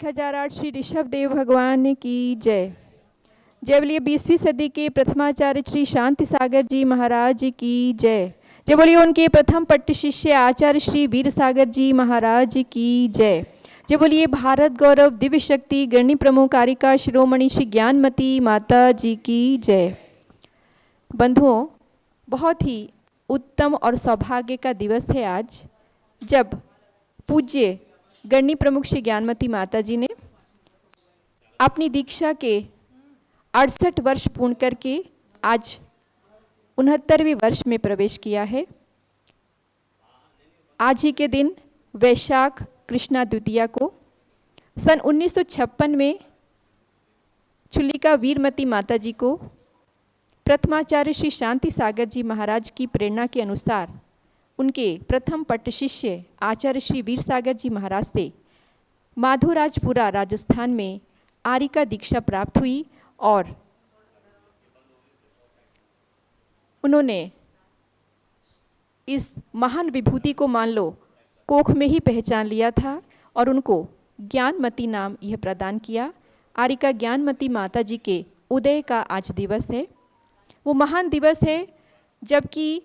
1008 श्री ऋषभ देव भगवान की जय। जय बोलिए 20वीं सदी के प्रथमाचार्य श्री शांति सागर जी महाराज की जय। जय बोलिए उनके प्रथम पट्ट शिष्य आचार्य श्री वीर सागर जी महाराज की जय। जय बोलिए भारत गौरव दिव्य शक्ति गणनी प्रमुख कारिका शिरोमणि श्री ज्ञानमती माता जी की जय। बंधुओं, बहुत ही उत्तम और सौभाग्य का दिवस है आज, जब पूज्य गणनी प्रमुख श्री ज्ञानमती माता जी ने अपनी दीक्षा के 68 वर्ष पूर्ण करके आज 69वें वर्ष में प्रवेश किया है। आज ही के दिन वैशाख कृष्णा द्वितीया को सन 1956 में चुलिका वीरमती माता जी को प्रथमाचार्य श्री शांति सागर जी महाराज की प्रेरणा के अनुसार उनके प्रथम पट्ट शिष्य आचार्य श्री वीर सागर जी महाराज से माधोराजपुरा राजस्थान में आर्य का दीक्षा प्राप्त हुई और उन्होंने इस महान विभूति को मान लो कोख में ही पहचान लिया था और उनको ज्ञानमती नाम यह प्रदान किया। आर्य का ज्ञानमती माता जी के उदय का आज दिवस है। वो महान दिवस है जबकि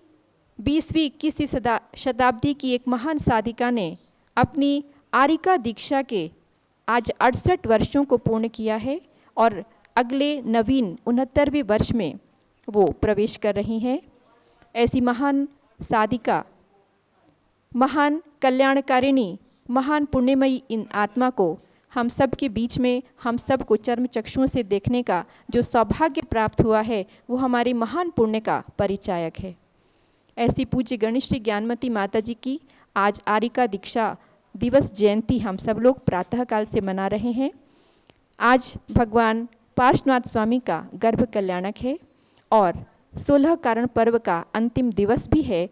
20वीं 21वीं शताब्दी की एक महान साधिका ने अपनी आर्यिका दीक्षा के आज 68 वर्षों को पूर्ण किया है और अगले नवीन 69वें वर्ष में वो प्रवेश कर रही हैं। ऐसी महान साधिका, महान कल्याणकारिणी, महान पुण्यमयी इन आत्मा को हम सब के बीच में हम सब को चर्म चक्षुओं से देखने का जो सौभाग्य प्राप्त हुआ है वो हमारे महान पुण्य का परिचायक है। ऐसी पूज्य गणिष्ठ ज्ञानमती माता जी की आज आर्यिका दीक्षा दिवस जयंती हम सब लोग प्रातःकाल से मना रहे हैं। आज भगवान पार्श्वनाथ स्वामी का गर्भ कल्याणक है और 16 कारण पर्व का अंतिम दिवस भी है।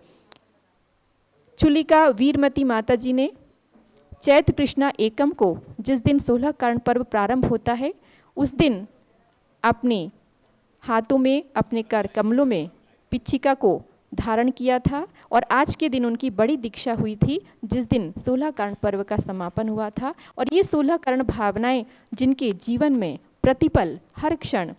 चुलिका वीरमती माता जी ने चैत्र कृष्णा एकम को जिस दिन 16 कारण पर्व प्रारंभ होता है उस दिन अपने हाथों में अपने कर कमलों में पिच्छिका को धारण किया था और आज के दिन उनकी बड़ी दीक्षा हुई थी जिस दिन 16 कारण पर्व का समापन हुआ था। और ये 16 कारण भावनाएं जिनके जीवन में प्रतिपल हर क्षण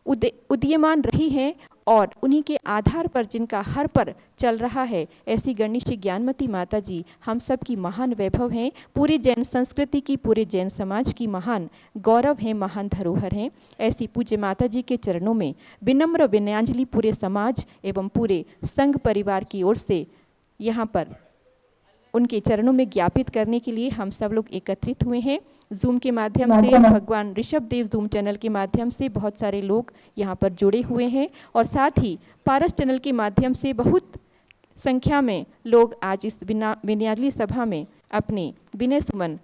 उदीयमान रही हैं और उन्हीं के आधार पर जिनका हर पर चल रहा है, ऐसी गणिष्ठ ज्ञानमती माता जी हम सब की महान वैभव हैं। पूरी जैन संस्कृति की, पूरे जैन समाज की महान गौरव हैं, महान धरोहर हैं। ऐसी पूज्य माता जी के चरणों में विनम्र विनयांजलि पूरे समाज एवं पूरे संघ परिवार की ओर से यहाँ पर उनके चरणों में ज्ञापित करने के लिए हम सब लोग एकत्रित हुए हैं। जूम के माध्यम से, भगवान ऋषभ देव जूम चैनल के माध्यम से बहुत सारे लोग यहाँ पर जुड़े हुए हैं और साथ ही पारस चैनल के माध्यम से बहुत संख्या में लोग आज इस विनयाली सभा में अपने विनय सुमन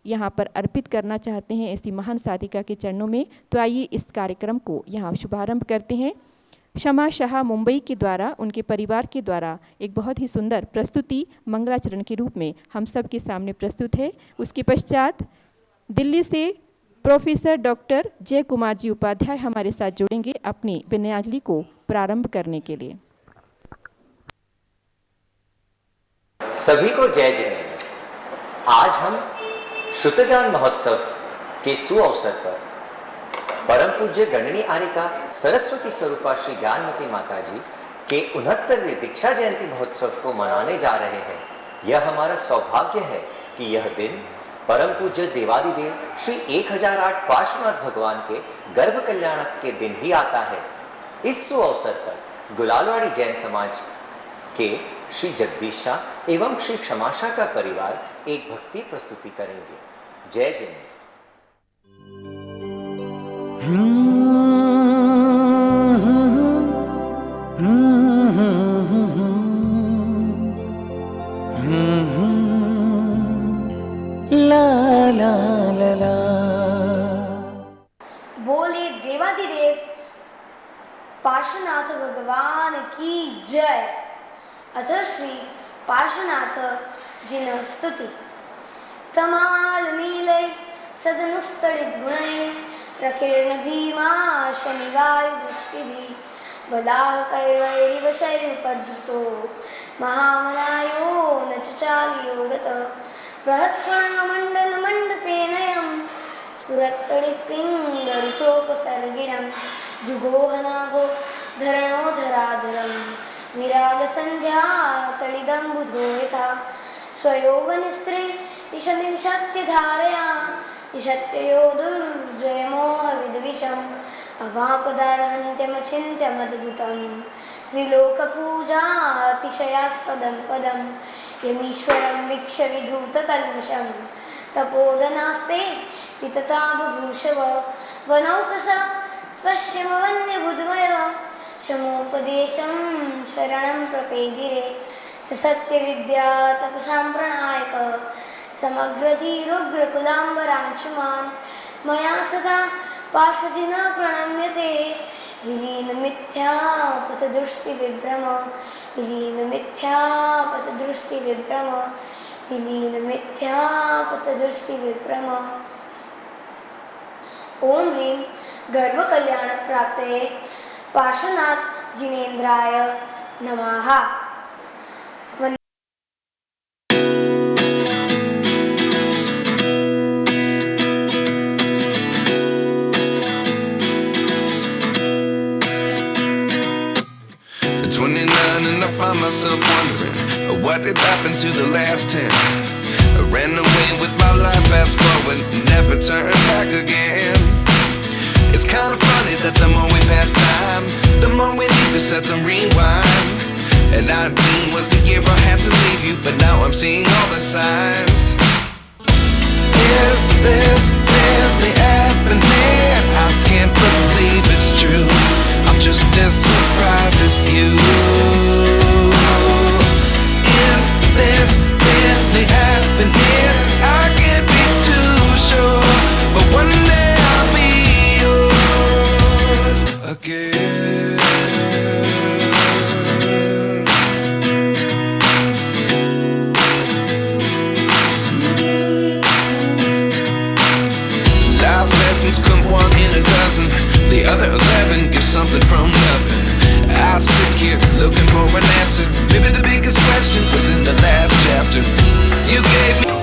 यहाँ पर अर्पित करना चाहते हैं ऐसी महान साधिका के चरणों में। तो आइए इस कार्यक्रम को यहाँ शुभारंभ करते हैं। क्षमा शाह मुंबई के द्वारा, उनके परिवार के द्वारा एक बहुत ही सुंदर प्रस्तुति मंगलाचरण के रूप में हम सब के सामने प्रस्तुत है। उसके पश्चात दिल्ली से प्रोफेसर डॉक्टर जय कुमार जी उपाध्याय हमारे साथ जुड़ेंगे अपनी विनयाजलि को प्रारंभ करने के लिए। सभी को जय जय। आज हम श्रुतज्ञान महोत्सव के सुअवसर पर परम पूज्य गणनी आर्यिका सरस्वती स्वरूपा श्री ज्ञानमती माता जी के 69वें दीक्षा जयंती महोत्सव को मनाने जा रहे हैं। यह हमारा सौभाग्य है कि यह दिन परम पूज्य देवादिदेव श्री 1008 पार्श्वनाथ भगवान के गर्भ कल्याणक के दिन ही आता है। इस सुअवसर पर गुलालवाड़ी जैन समाज के श्री जगदीश शाह एवं श्री क्षमा शाह का परिवार एक भक्ति प्रस्तुति करेंगे। जय जय। ला ला ला ला। बोले देवादिदेव पार्श्वनाथ भगवान की जय। अथ श्री पार्श्वनाथ जिन स्तुति। तमाल नीले सदनुस्तड़ित गुणै प्रकीर्ण भीमा शनिवायु दृष्टिभि बलाह कैर्वैरिव शैरुपद्धृतो महामनायो न च चालियो गत बृहत्कर्णमण्डलमण्डपेनयं स्फुरत्तडित्पिङ्गरुचोपसर्गिणं जुगोहनागो धरणोधराधरं निरागसन्ध्या तडिदम्बुधो यथा स्वयोगनिस्त्रे निशत्यधारया निशत्ययो दुर्जयमोहविद्विषम् अवापदारहन्त्यमचिन्त्यमद्भुतं त्रिलोकपूजातिशयास्पदं पदं यमीश्वरं वीक्ष्य विधूतकल्मषं तपोधनास्ते वितता बभूषव वनौकस स्पश्यमवन्यबुद्वय शमोपदेशं शरणं प्रपेदिरे ससत्यविद्या तपसां प्रणायक समग्रधीरुग्रकुलाम्बरांशुमान् मया सदा पार्श्वजिना प्रणम्यते विलीनमिथ्यापतदृष्टिविभ्रम विलीनमिथ्यापतदृष्टिविभ्रम विलीनमिथ्यापतदृष्टिविभ्रम। ओम ह्रीं गर्भकल्याणप्राप्तये पार्श्वनाथ जिनेन्द्राय नमः। Find myself wondering what did happen to the last 10. I ran away with my life, fast forward, never turn back again. It's kind of funny that the more we pass time, the more we need to set the rewind. And 19 was the year I had to leave you, but now I'm seeing all the signs. Is this really happening? I can't believe it's true. I'm just as surprised as you. Is this really happening? I can't be too sure, but one day I'll be yours again. Life lessons come one in a dozen. The other 11 get something from nothing. I sit here looking for an answer. Maybe the biggest question was in the last chapter. You gave me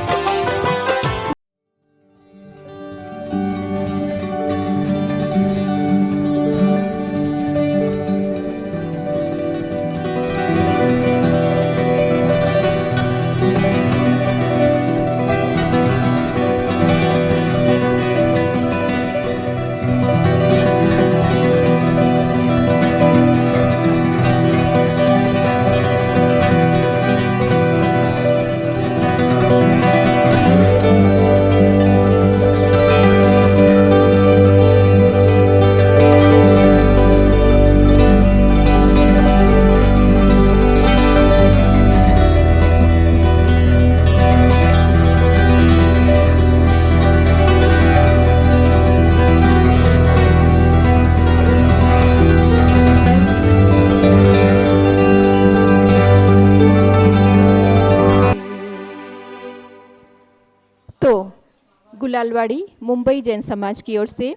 गुलालवाड़ी Mumbai Jain समाज की ओर से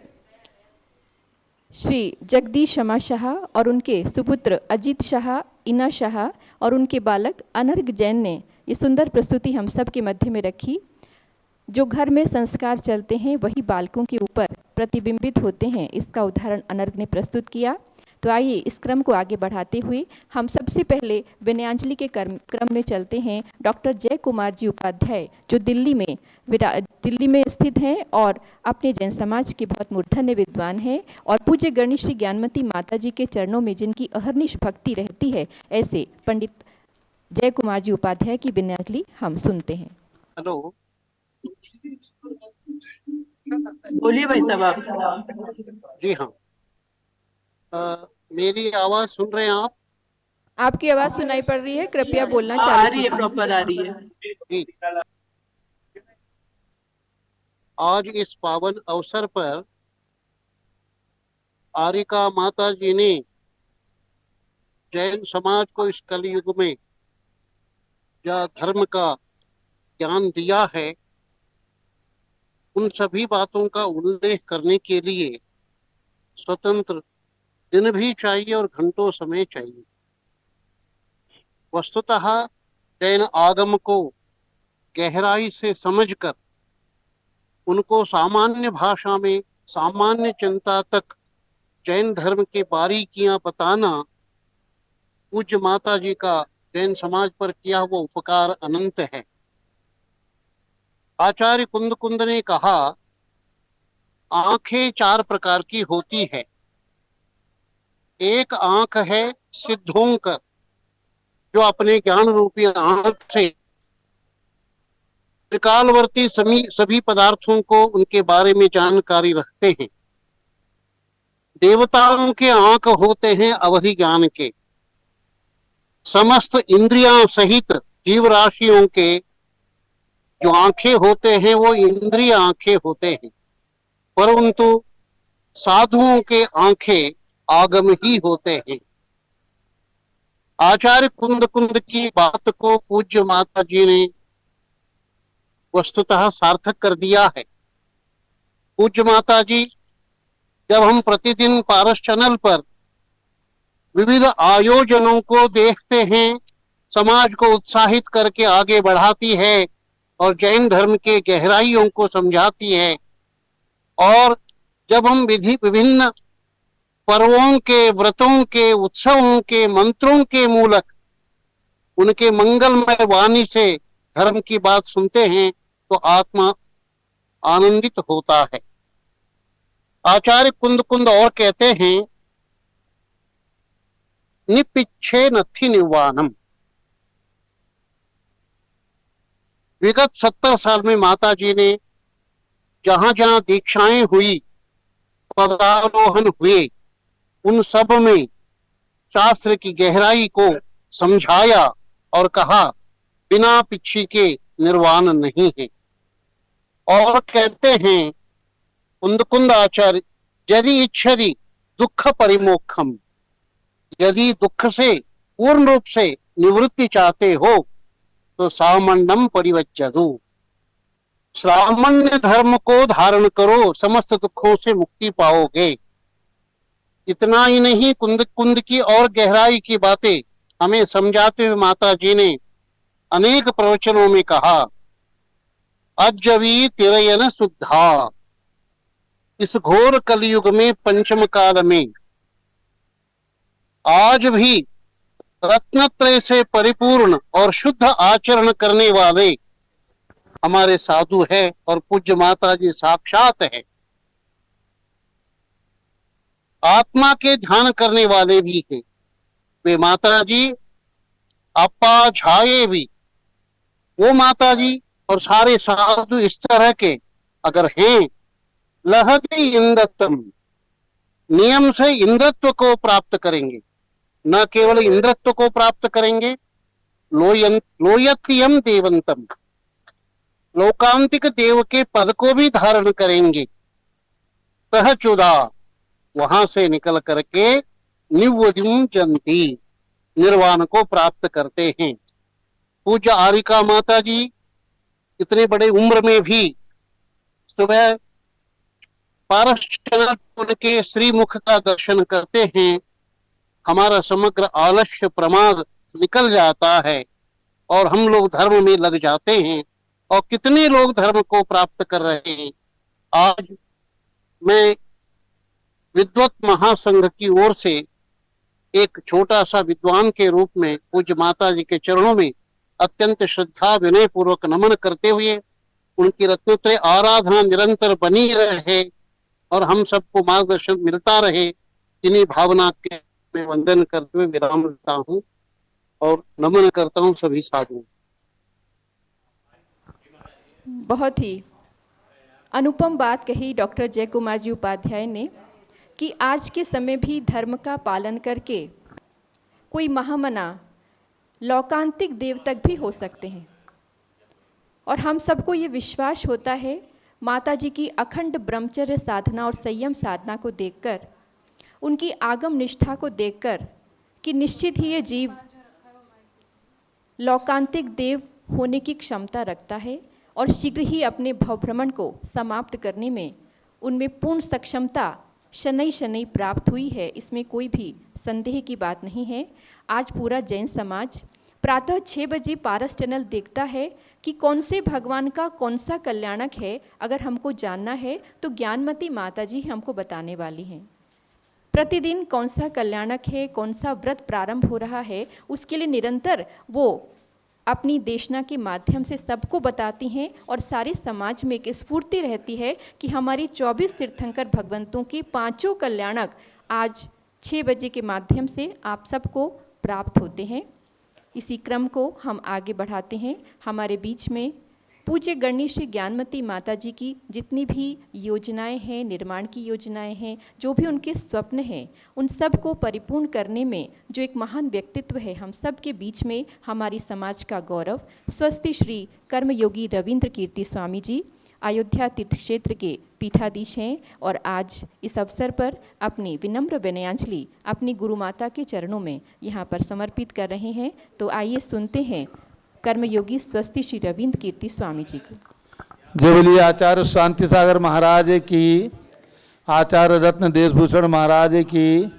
श्री जगदीश शमा शाह और उनके सुपुत्र अजीत शाह, इना शाह और उनके बालक अनर्घ जैन ने ये सुंदर प्रस्तुति हम सब के मध्य में रखी। जो घर में संस्कार चलते हैं वही बालकों के ऊपर प्रतिबिंबित होते हैं, इसका उदाहरण अनर्घ ने प्रस्तुत किया। तो आइए इस क्रम को आगे बढ़ाते हुए हम सबसे पहले विनयांजलि के क्रम में चलते हैं। डॉक्टर जय कुमार जी उपाध्याय जो दिल्ली में स्थित हैं और अपने जैन समाज के बहुत मूर्धन्य विद्वान हैं और पूज्य गणेश श्री ज्ञानमती माता जी के चरणों में जिनकी अहर्निश भक्ति रहती है, ऐसे पंडित जय कुमार जी उपाध्याय की विनयांजलि हम सुनते हैं। हेलो, बोलिए भाई साहब आप। जी हाँ, मेरी आवाज सुन रहे हैं आप? आपकी आवाज सुनाई पड़ रही है, कृपया बोलना आ चालू रही है, कीजिए। प्रॉपर आ रही है। जी। आज इस पावन अवसर पर आरिका माता जी ने जैन समाज को इस कलयुग में या धर्म का ज्ञान दिया है, उन सभी बातों का उल्लेख करने के लिए स्वतंत्र दिन भी चाहिए और घंटों समय चाहिए। वस्तुतः जैन आगम को गहराई से समझकर उनको सामान्य भाषा में सामान्य जनता तक जैन धर्म के बारीकियां बताना पूज्य माता जी का जैन समाज पर किया हुआ उपकार अनंत है। आचार्य कुंद कुंद ने कहा, आंखें 4 प्रकार की होती है। एक आंख है सिद्धोंकर, जो अपने ज्ञान रूपी आंख से त्रिकालवर्ती सभी पदार्थों को उनके बारे में जानकारी रखते हैं। देवताओं के आंख होते हैं अवधि ज्ञान के। समस्त इंद्रियां सहित जीव राशियों के जो आंखें होते हैं वो इंद्रिय आंखें होते हैं, परंतु साधुओं के आंखें आगम ही होते हैं। आचार्य कुंद कुंद की बात को पूज्य माता जी ने वस्तुतः सार्थक कर दिया है। पूज्य माता जी, जब हम प्रतिदिन पारस चैनल पर विविध आयोजनों को देखते हैं, समाज को उत्साहित करके आगे बढ़ाती है और जैन धर्म के गहराइयों को समझाती है। और जब हम विभिन्न पर्वों के, व्रतों के, उत्सवों के, मंत्रों के मूलक उनके मंगलमय वाणी से धर्म की बात सुनते हैं तो आत्मा आनंदित होता है। आचार्य कुंद कुंद और कहते हैं, निपिच्छे नथि निर्वाणम। विगत 70 साल में माता जी ने जहां जहां दीक्षाएं हुई, पदारोहण हुए, उन सब में शास्त्र की गहराई को समझाया और कहा, बिना पिछी के निर्वाण नहीं है। और कहते हैं कुंद कुंद आचार्य, यदि इच्छति दुख परिमोक्षम, यदि दुख से पूर्ण रूप से निवृत्ति चाहते हो तो सामण्यम परिवज्जतु, सामान्य धर्म को धारण करो, समस्त दुखों से मुक्ति पाओगे। इतना ही नहीं, कुंद कुंद की और गहराई की बातें हमें समझाते हुए माता जी ने अनेक प्रवचनों में कहा, अज्जवी तिरयन शुद्धा, इस घोर कलयुग में, पंचम काल में आज भी रत्नत्रय से परिपूर्ण और शुद्ध आचरण करने वाले हमारे साधु है और पूज्य माता जी साक्षात है। आत्मा के ध्यान करने वाले भी हैं वे माता जी, अपा छाये भी वो माता जी और सारे साधु इस तरह के अगर हैं, लहति इंद्रत्वम, नियम से इंद्रत्व को प्राप्त करेंगे। न केवल इंद्रत्व को प्राप्त करेंगे, लोयत्यम देवंतम, लोकांतिक देव के पद को भी धारण करेंगे। सहचुदा, वहां से निकल करके निवृत्तिम जंती, निर्वाण को प्राप्त करते हैं। पूज्य आरिका माता जी इतने बड़े उम्र में भी सुबह पारस चैनल के श्रीमुख का दर्शन करते हैं। हमारा समग्र आलस्य प्रमाद निकल जाता है और हम लोग धर्म में लग जाते हैं। और कितने लोग धर्म को प्राप्त कर रहे हैं। आज मैं विद्वत महासंघ की ओर से एक छोटा सा विद्वान के रूप में पूज्य माता जी के चरणों में अत्यंत श्रद्धा विनय पूर्वक नमन करते हुए उनकी रत्नोत्तरी आराधना निरंतर बनी रहे और हम सबको मार्गदर्शन मिलता रहे, जिन्हीं भावना के मैं वंदन करते हुए विराम लेता हूँ और नमन करता हूँ सभी साधुओं। बहुत ही अनुपम बात कही डॉक्टर जय कुमार जी उपाध्याय ने कि आज के समय भी धर्म का पालन करके कोई महामना लौकांतिक देव तक भी हो सकते हैं। और हम सबको ये विश्वास होता है माता जी की अखंड ब्रह्मचर्य साधना और संयम साधना को देखकर, उनकी आगम निष्ठा को देखकर कि निश्चित ही ये जीव लौकांतिक देव होने की क्षमता रखता है और शीघ्र ही अपने भवभ्रमण को समाप्त करने में उनमें पूर्ण सक्षमता शनै शनै प्राप्त हुई है। इसमें कोई भी संदेह की बात नहीं है। आज पूरा जैन समाज प्रातः 6 बजे पारस टनल देखता है कि कौन से भगवान का कौन सा कल्याणक है। अगर हमको जानना है तो ज्ञानमती माता जी हमको बताने वाली हैं। प्रतिदिन कौन सा कल्याणक है, कौन सा व्रत प्रारंभ हो रहा है, उसके लिए निरंतर वो अपनी देशना के माध्यम से सबको बताती हैं और सारे समाज में एक स्फूर्ति रहती है कि हमारी 24 तीर्थंकर भगवंतों के 5 कल्याणक आज 6 बजे के माध्यम से आप सबको प्राप्त होते हैं। इसी क्रम को हम आगे बढ़ाते हैं। हमारे बीच में पूज्य गणनी श्री ज्ञानमती माता जी की जितनी भी योजनाएं हैं, निर्माण की योजनाएं हैं, जो भी उनके स्वप्न हैं, उन सब को परिपूर्ण करने में जो एक महान व्यक्तित्व है हम सब के बीच में, हमारी समाज का गौरव, स्वस्ति श्री कर्मयोगी रविंद्र कीर्ति स्वामी जी अयोध्या तीर्थ क्षेत्र के पीठाधीश हैं और आज इस अवसर पर अपनी विनम्र विनयाञ्जलि अपनी गुरु माता के चरणों में यहाँ पर समर्पित कर रहे हैं। तो आइए सुनते हैं कर्मयोगी स्वस्ति श्री रविंद्र कीर्ति स्वामी जी को। जय बोलिए आचार्य शांति सागर महाराज की, आचार्य रत्न देशभूषण महाराज की,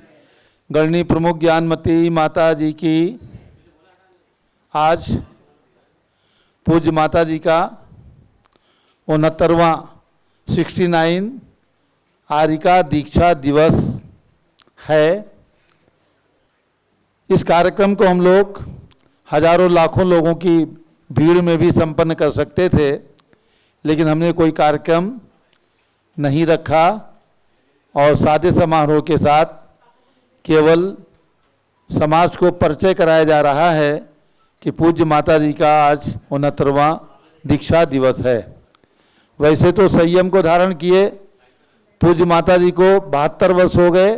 गणनी प्रमुख ज्ञानमती माता जी की। आज पूज्य माता जी का 69वां 69 आरिका दीक्षा दिवस है। इस कार्यक्रम को हम लोग हजारों लाखों लोगों की भीड़ में भी संपन्न कर सकते थे, लेकिन हमने कोई कार्यक्रम नहीं रखा और सादे समारोह के साथ केवल समाज को परिचय कराया जा रहा है कि पूज्य माता जी का आज 69वां दीक्षा दिवस है। वैसे तो संयम को धारण किए पूज्य माता जी को 72 वर्ष हो गए,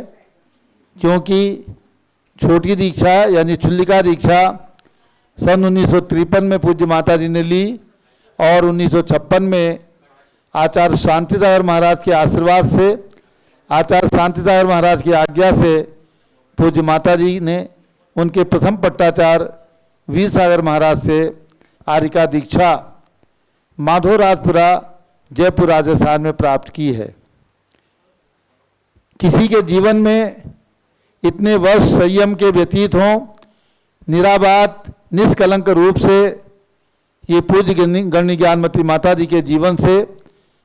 क्योंकि छोटी दीक्षा यानी चुल्लिका दीक्षा सन 1953 में पूज्य माता जी ने ली और 1956 में आचार्य शांति सागर महाराज के आशीर्वाद से, आचार्य शांति सागर महाराज की आज्ञा से पूज्य माता जी ने उनके प्रथम पट्टाचार्य वीर सागर महाराज से आरिका दीक्षा माधोराजपुरा जयपुर राजस्थान में प्राप्त की है। किसी के जीवन में इतने वर्ष संयम के व्यतीत हों, निराबाद निष्कलंक रूप से ये पूज्य गणनी ज्ञानमती माता जी के जीवन से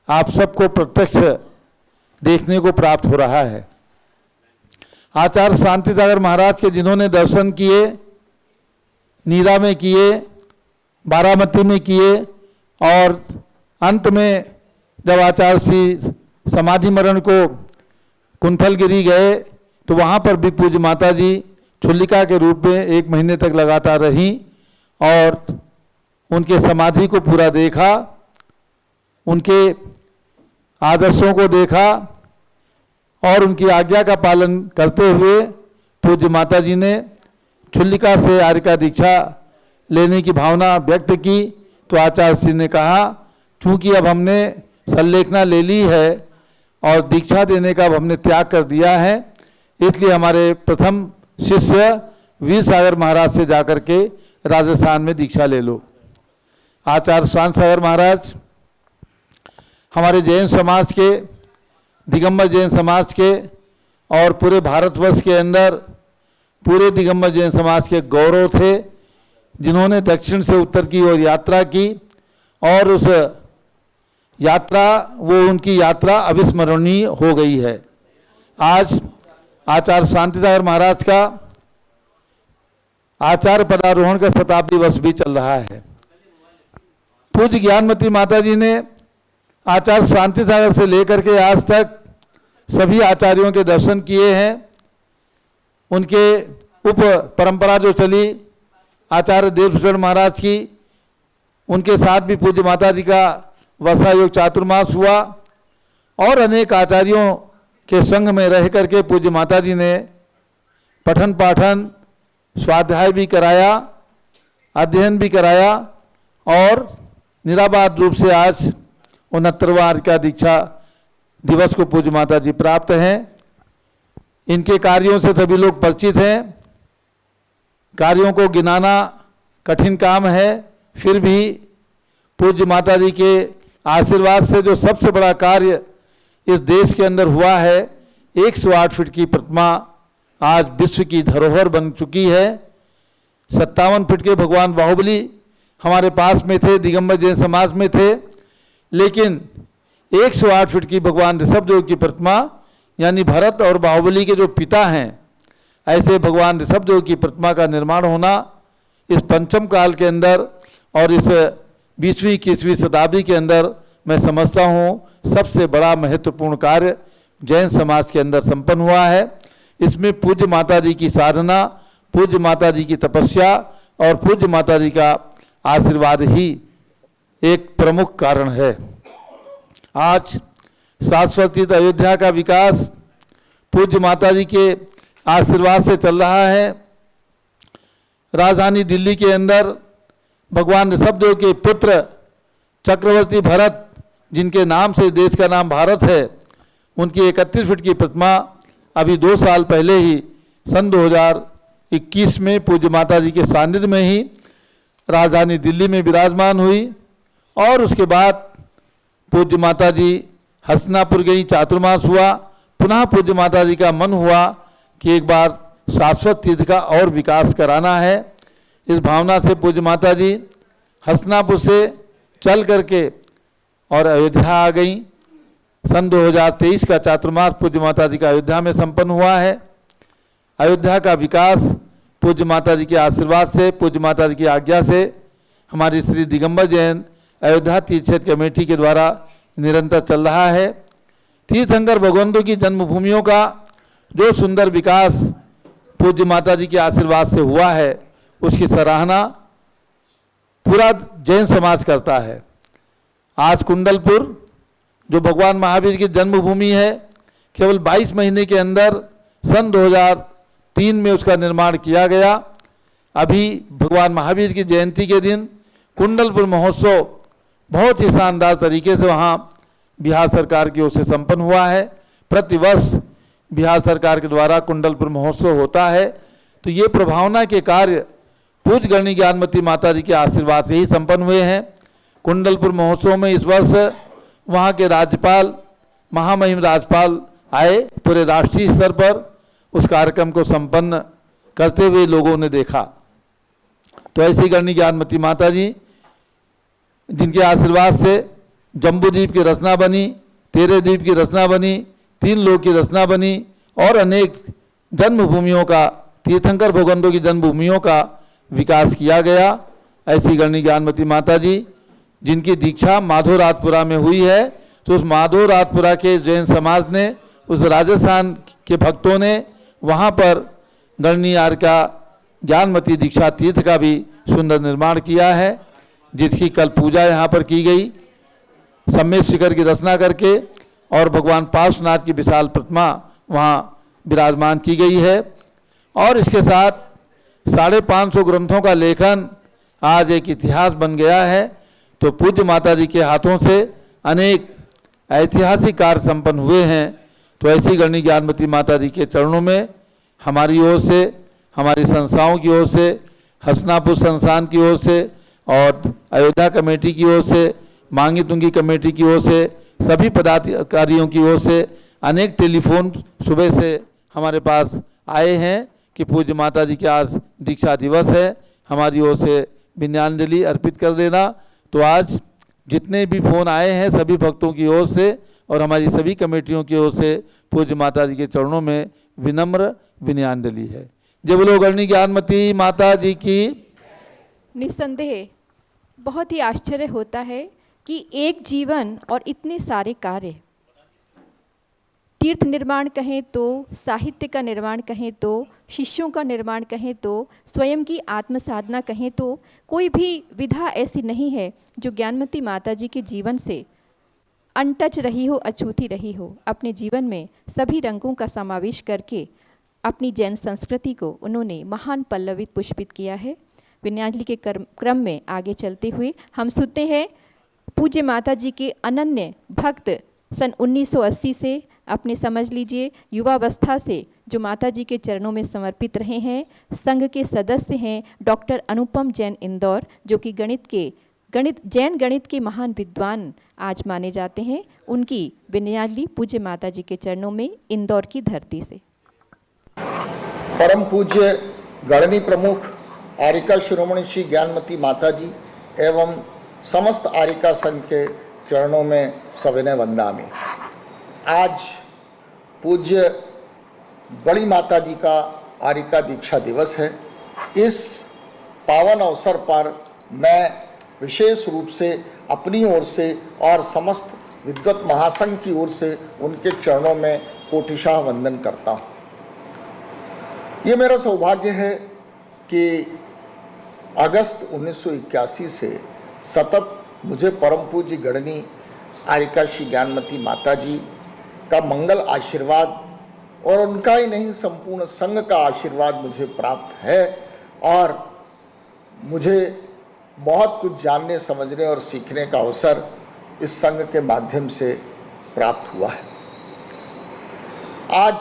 आप सबको प्रत्यक्ष देखने को प्राप्त हो रहा है। आचार्य शांति सागर महाराज के जिन्होंने दर्शन किए, नीरा में किए, बारामती में किए और अंत में जब आचार्य श्री समाधि मरण को कुंथलगिरी गए तो वहाँ पर भी पूज्य माता जी चुल्लिका के रूप में 1 महीने तक लगातार रहीं और उनके समाधि को पूरा देखा, उनके आदर्शों को देखा और उनकी आज्ञा का पालन करते हुए पूज्य माता जी ने चुल्लिका से आरिका दीक्षा लेने की भावना व्यक्त की। तो आचार्य श्री ने कहा, चूँकि अब हमने संलेखना ले ली है और दीक्षा देने का अब हमने त्याग कर दिया है, इसलिए हमारे प्रथम शिष्य वीर सागर महाराज से जाकर के राजस्थान में दीक्षा ले लो। आचार्य शांति सागर महाराज हमारे जैन समाज के, दिगंबर जैन समाज के और पूरे भारतवर्ष के अंदर पूरे दिगंबर जैन समाज के गौरव थे, जिन्होंने दक्षिण से उत्तर की ओर यात्रा की और उस यात्रा उनकी यात्रा अविस्मरणीय हो गई है। आज आचार्य शांति सागर महाराज का आचार्य पदारोहण का शताब्दी वर्ष भी चल रहा है। पूज्य ज्ञानमती माता जी ने आचार्य शांति सागर से लेकर के आज तक सभी आचार्यों के दर्शन किए हैं। उनके उप परंपरा जो चली आचार्य देवभूषण महाराज की, उनके साथ भी पूज्य माता जी का वर्षा योग चातुर्मास हुआ और अनेक आचार्यों के संग में रह करके पूज्य माता जी ने पठन पाठन स्वाध्याय भी कराया, अध्ययन भी कराया और निराबाद रूप से आज 69वां आरिका दीक्षा दिवस को पूज्य माता जी प्राप्त हैं। इनके कार्यों से सभी लोग परिचित हैं। कार्यों को गिनाना कठिन काम है, फिर भी पूज्य माता जी के आशीर्वाद से जो सबसे बड़ा कार्य इस देश के अंदर हुआ है, 108 फीट की प्रतिमा आज विश्व की धरोहर बन चुकी है 57 फीट के भगवान बाहुबली हमारे पास में थे, दिगंबर जैन समाज में थे, लेकिन 108 फीट की भगवान ऋषभदेव की प्रतिमा, यानी भरत और बाहुबली के जो पिता हैं, ऐसे भगवान ऋषभदेव की प्रतिमा का निर्माण होना इस पंचम काल के अंदर और इस 20वीं 21वीं शताब्दी के अंदर मैं समझता हूँ सबसे बड़ा महत्वपूर्ण कार्य जैन समाज के अंदर संपन्न हुआ है। इसमें पूज्य माता जी की साधना, पूज्य माता जी की तपस्या और पूज्य माता जी का आशीर्वाद ही एक प्रमुख कारण है। आज शाश्वत अयोध्या का विकास पूज्य माता जी के आशीर्वाद से चल रहा है। राजधानी दिल्ली के अंदर भगवान ऋषभदेव के पुत्र चक्रवर्ती भरत, जिनके नाम से देश का नाम भारत है, उनकी 31 फीट की प्रतिमा अभी 2 साल पहले ही सन 2021 में पूज्य माता जी के सानिध्य में ही राजधानी दिल्ली में विराजमान हुई और उसके बाद पूज्य माता जी हस्तिनापुर गई, चातुर्मास हुआ। पुनः पूज्य माता जी का मन हुआ कि एक बार शाश्वत तीर्थ का और विकास कराना है। इस भावना से पूज्य माता जी हस्तिनापुर से चल करके और अयोध्या आ गई। सन 2023 का चातुर्मास पूज्य माता जी का अयोध्या में संपन्न हुआ है। अयोध्या का विकास पूज्य माता जी के आशीर्वाद से, पूज्य माता जी की आज्ञा से हमारी श्री दिगंबर जैन अयोध्या तीर्थ क्षेत्र कमेटी के द्वारा निरंतर चल रहा है। तीर्थंकर भगवंतों की जन्मभूमियों का जो सुंदर विकास पूज्य माता जी के आशीर्वाद से हुआ है, उसकी सराहना पूरा जैन समाज करता है। आज कुंडलपुर जो भगवान महावीर की जन्मभूमि है, केवल 22 महीने के अंदर सन 2003 में उसका निर्माण किया गया। अभी भगवान महावीर की जयंती के दिन कुंडलपुर महोत्सव बहुत ही शानदार तरीके से वहाँ बिहार सरकार की ओर से संपन्न हुआ है। प्रतिवर्ष बिहार सरकार के द्वारा कुंडलपुर महोत्सव होता है। तो ये प्रभावना के कार्य पूज्य गणनी ज्ञानमती माता जी के आशीर्वाद से ही संपन्न हुए हैं। कुंडलपुर महोत्सव में इस वर्ष वहाँ के राज्यपाल, महामहिम राज्यपाल आए, पूरे राष्ट्रीय स्तर पर उस कार्यक्रम को संपन्न करते हुए लोगों ने देखा। तो ऐसी गणनी ज्ञानमती माता जी, जिनके आशीर्वाद से जम्बूद्वीप की रचना बनी, तेरे द्वीप की रचना बनी, 3 लोक की रचना बनी और अनेक जन्मभूमियों का, तीर्थंकर भगवंतों की जन्मभूमियों का विकास किया गया। ऐसी गणनी ज्ञानमती माता जी, जिनकी दीक्षा माधोराजपुरा में हुई है, तो उस माधोराजपुरा के जैन समाज ने, उस राजस्थान के भक्तों ने वहाँ पर गणनी आर्का ज्ञानमती दीक्षा तीर्थ का भी सुंदर निर्माण किया है, जिसकी कल पूजा यहाँ पर की गई। सम्मेद शिखर की रचना करके और भगवान पार्श्वनाथ की विशाल प्रतिमा वहाँ विराजमान की गई है। और इसके साथ 550 ग्रंथों का लेखन आज एक इतिहास बन गया है। तो पूज्य माता जी के हाथों से अनेक ऐतिहासिक कार्य संपन्न हुए हैं। तो ऐसी गणनी ज्ञानमती माता जी के चरणों में हमारी ओर से, हमारी संस्थाओं की ओर से, हस्तिनापुर संस्थान की ओर से और अयोध्या कमेटी की ओर से, मांगी तुंगी कमेटी की ओर से, सभी पदाधिकारियों की ओर से अनेक टेलीफोन सुबह से हमारे पास आए हैं कि पूज्य माता जी के आज दीक्षा दिवस है, हमारी ओर से विनयाञ्जलि अर्पित कर देना। तो आज जितने भी फोन आए हैं सभी भक्तों की ओर से और हमारी सभी कमेटियों की ओर से पूज्य माता जी के चरणों में विनम्र विनयाञ्जलि है। जय बोलो गणनी ज्ञानमती माता जी की। निस्संदेह बहुत ही आश्चर्य होता है कि एक जीवन और इतने सारे कार्य, तीर्थ निर्माण कहें तो, साहित्य का निर्माण कहें तो, शिष्यों का निर्माण कहें तो, स्वयं की आत्म साधना कहें तो, कोई भी विधा ऐसी नहीं है जो ज्ञानमती माता जी के जीवन से अनटच रही हो, अछूती रही हो। अपने जीवन में सभी रंगों का समावेश करके अपनी जैन संस्कृति को उन्होंने महान पल्लवित पुष्पित किया है। विनयाञ्जलि के क्रम में आगे चलते हुए हम सुनते हैं पूज्य माता जी के अनन्य भक्त सन 1980 से, अपने समझ लीजिए युवावस्था से जो माता जी के चरणों में समर्पित रहे हैं, संघ के सदस्य हैं डॉक्टर अनुपम जैन इंदौर, जो कि जैन गणित के महान विद्वान आज माने जाते हैं। उनकी विनयाञ्जलि पूज्य माता जी के चरणों में इंदौर की धरती से। परम पूज्य गणनी प्रमुख आरिका शिरोमणि श्री ज्ञानमती माता जी एवं समस्त आरिका संघ के चरणों में सविनय वंदामि। आज पूज्य बड़ी माता जी का आरिका दीक्षा दिवस है। इस पावन अवसर पर मैं विशेष रूप से अपनी ओर से और समस्त विद्वत महासंघ की ओर से उनके चरणों में कोटिशाह वंदन करता हूँ। ये मेरा सौभाग्य है कि अगस्त 1981 से सतत मुझे परम पूज्य गणनी आरिका श्री ज्ञानमती माता जी का मंगल आशीर्वाद और उनका ही नहीं संपूर्ण संघ का आशीर्वाद मुझे प्राप्त है और मुझे बहुत कुछ जानने, समझने और सीखने का अवसर इस संघ के माध्यम से प्राप्त हुआ है। आज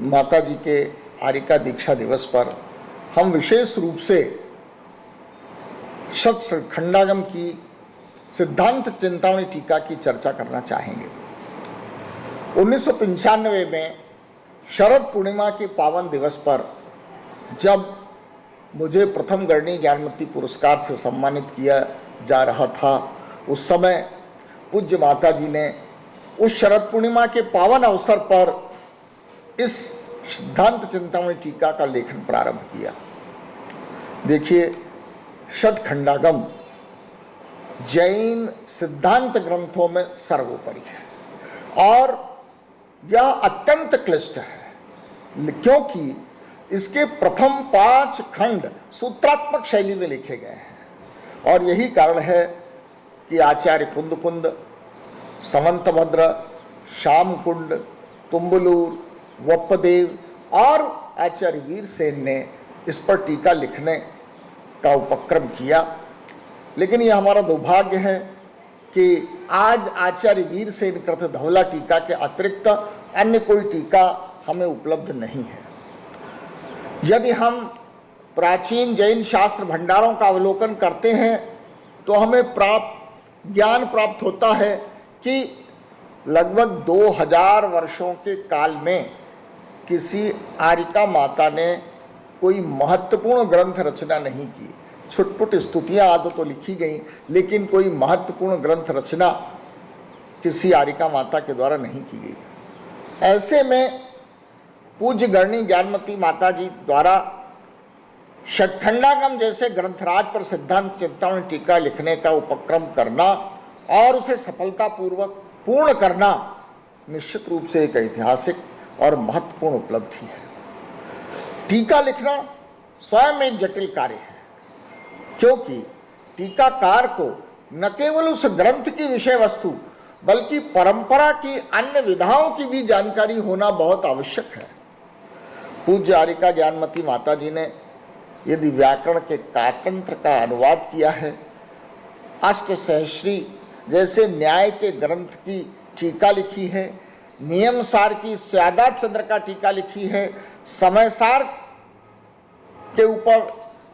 माता जी के आरिका दीक्षा दिवस पर हम विशेष रूप से शत खंडागम की सिद्धांत चिंतामणि टीका की चर्चा करना चाहेंगे। 1995 में शरद पूर्णिमा के पावन दिवस पर जब मुझे प्रथम गणनी ज्ञानमती पुरस्कार से सम्मानित किया जा रहा था, उस समय पूज्य माता जी ने उस शरद पूर्णिमा के पावन अवसर पर इस सिद्धांत चिंतामणि टीका का लेखन प्रारंभ किया। देखिए, षटखंडागम जैन सिद्धांत ग्रंथों में सर्वोपरि है और यह अत्यंत क्लिष्ट है, क्योंकि इसके प्रथम 5 खंड सूत्रात्मक शैली में लिखे गए हैं और यही कारण है कि आचार्य कुंद, समंतभद्र, श्यामकुंड, तुम्बलूर, वप्पदेव और आचार्य वीरसेन ने इस पर टीका लिखने का उपक्रम किया। लेकिन यह हमारा दुर्भाग्य है कि आज आचार्य वीरसेन कृत धवला टीका के अतिरिक्त अन्य कोई टीका हमें उपलब्ध नहीं है। यदि हम प्राचीन जैन शास्त्र भंडारों का अवलोकन करते हैं तो हमें ज्ञान प्राप्त होता है कि लगभग 2000 वर्षों के काल में किसी आरिका माता ने कोई महत्वपूर्ण ग्रंथ रचना नहीं की। छुटपुट स्तुतियाँ आदि तो लिखी गई, लेकिन कोई महत्वपूर्ण ग्रंथ रचना किसी आरिका माता के द्वारा नहीं की गई। ऐसे में पूज्य गणनी ज्ञानमती माता जी द्वारा षटखंडागम जैसे ग्रंथराज पर सिद्धांत चिंतामणि टीका लिखने का उपक्रम करना और उसे सफलतापूर्वक पूर्ण करना निश्चित रूप से एक ऐतिहासिक और महत्वपूर्ण उपलब्धि है। टीका लिखना स्वयं एक जटिल कार्य है, क्योंकि टीकाकार को न केवल उस ग्रंथ की विषय वस्तु बल्कि परंपरा की अन्य विधाओं की भी जानकारी होना बहुत आवश्यक है। पूज्य आरिका ज्ञानमती माता जी ने यदि व्याकरण के कातंत्र का अनुवाद किया है, अष्टसहस्री जैसे न्याय के ग्रंथ की टीका लिखी है, नियम सार की स्यादात चंद्र का टीका लिखी है, समय सार के ऊपर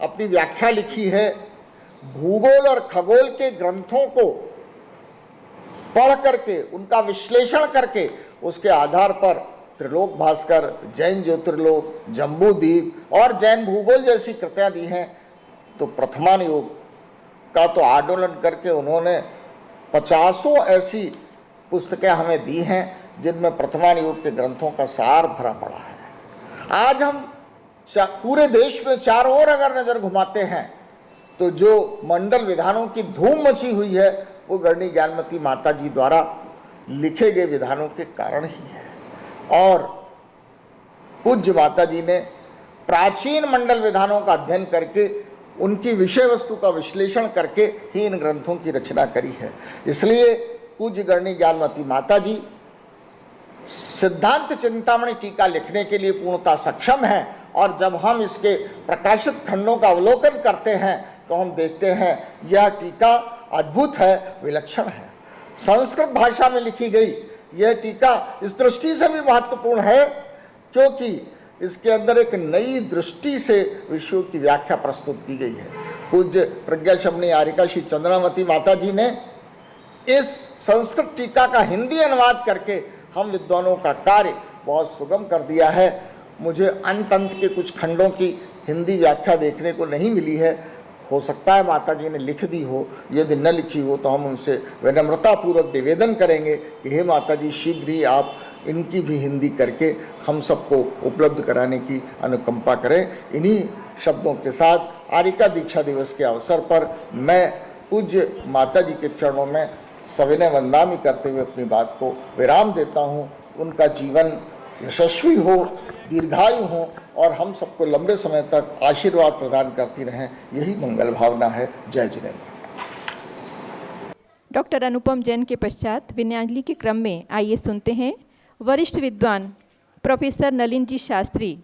अपनी व्याख्या लिखी है, भूगोल और खगोल के ग्रंथों को पढ़ करके उनका विश्लेषण करके उसके आधार पर त्रिलोक भास्कर, जैन ज्योतिर्लोक, जम्बूद्वीप और जैन भूगोल जैसी कृतियाँ दी हैं। तो प्रथमान योग का तो आंदोलन करके उन्होंने 50 ऐसी पुस्तकें हमें दी हैं जिनमें प्रथमान योग के ग्रंथों का सार भरा पड़ा है। आज हम पूरे देश में चारों ओर अगर नज़र घुमाते हैं तो जो मंडल विधानों की धूम मची हुई है वो गणनी ज्ञानमती माता जी द्वारा लिखे गए विधानों के कारण ही है। और पूज्य माता जी ने प्राचीन मंडल विधानों का अध्ययन करके उनकी विषय वस्तु का विश्लेषण करके ही इन ग्रंथों की रचना करी है। इसलिए पूज्य गणनी ज्ञानमती माता जी सिद्धांत चिंतामणि टीका लिखने के लिए पूर्णतः सक्षम है। और जब हम इसके प्रकाशित खंडों का अवलोकन करते हैं तो हम देखते हैं यह टीका अद्भुत है, विलक्षण है। संस्कृत भाषा में लिखी गई यह टीका इस दृष्टि से भी महत्वपूर्ण है क्योंकि इसके अंदर एक नई दृष्टि से विषयों की व्याख्या प्रस्तुत की गई है। पूज्य प्रज्ञा शमनी आरिका श्री चंद्रावती माता जी ने इस संस्कृत टीका का हिंदी अनुवाद करके हम विद्वानों का कार्य बहुत सुगम कर दिया है। मुझे अंत के कुछ खंडों की हिंदी व्याख्या देखने को नहीं मिली है। हो सकता है माता जी ने लिख दी हो, यदि न लिखी हो तो हम उनसे विनम्रतापूर्वक निवेदन करेंगे कि हे माता जी, शीघ्र ही आप इनकी भी हिंदी करके हम सबको उपलब्ध कराने की अनुकंपा करें। इन्हीं शब्दों के साथ आरिका दीक्षा दिवस के अवसर पर मैं पूज्य माता जी के चरणों में सविनय वंदनामि करते हुए अपनी बात को विराम देता हूँ। उनका जीवन यशस्वी हो, दीर्घायु हो और हम सबको लंबे समय तक आशीर्वाद प्रदान करती रहें, यही मंगल भावना है। जय जिनेन्द्र। डॉक्टर अनुपम जैन के पश्चात विनयाजलि के क्रम में आइए सुनते हैं वरिष्ठ विद्वान प्रोफेसर नलिन जी शास्त्री,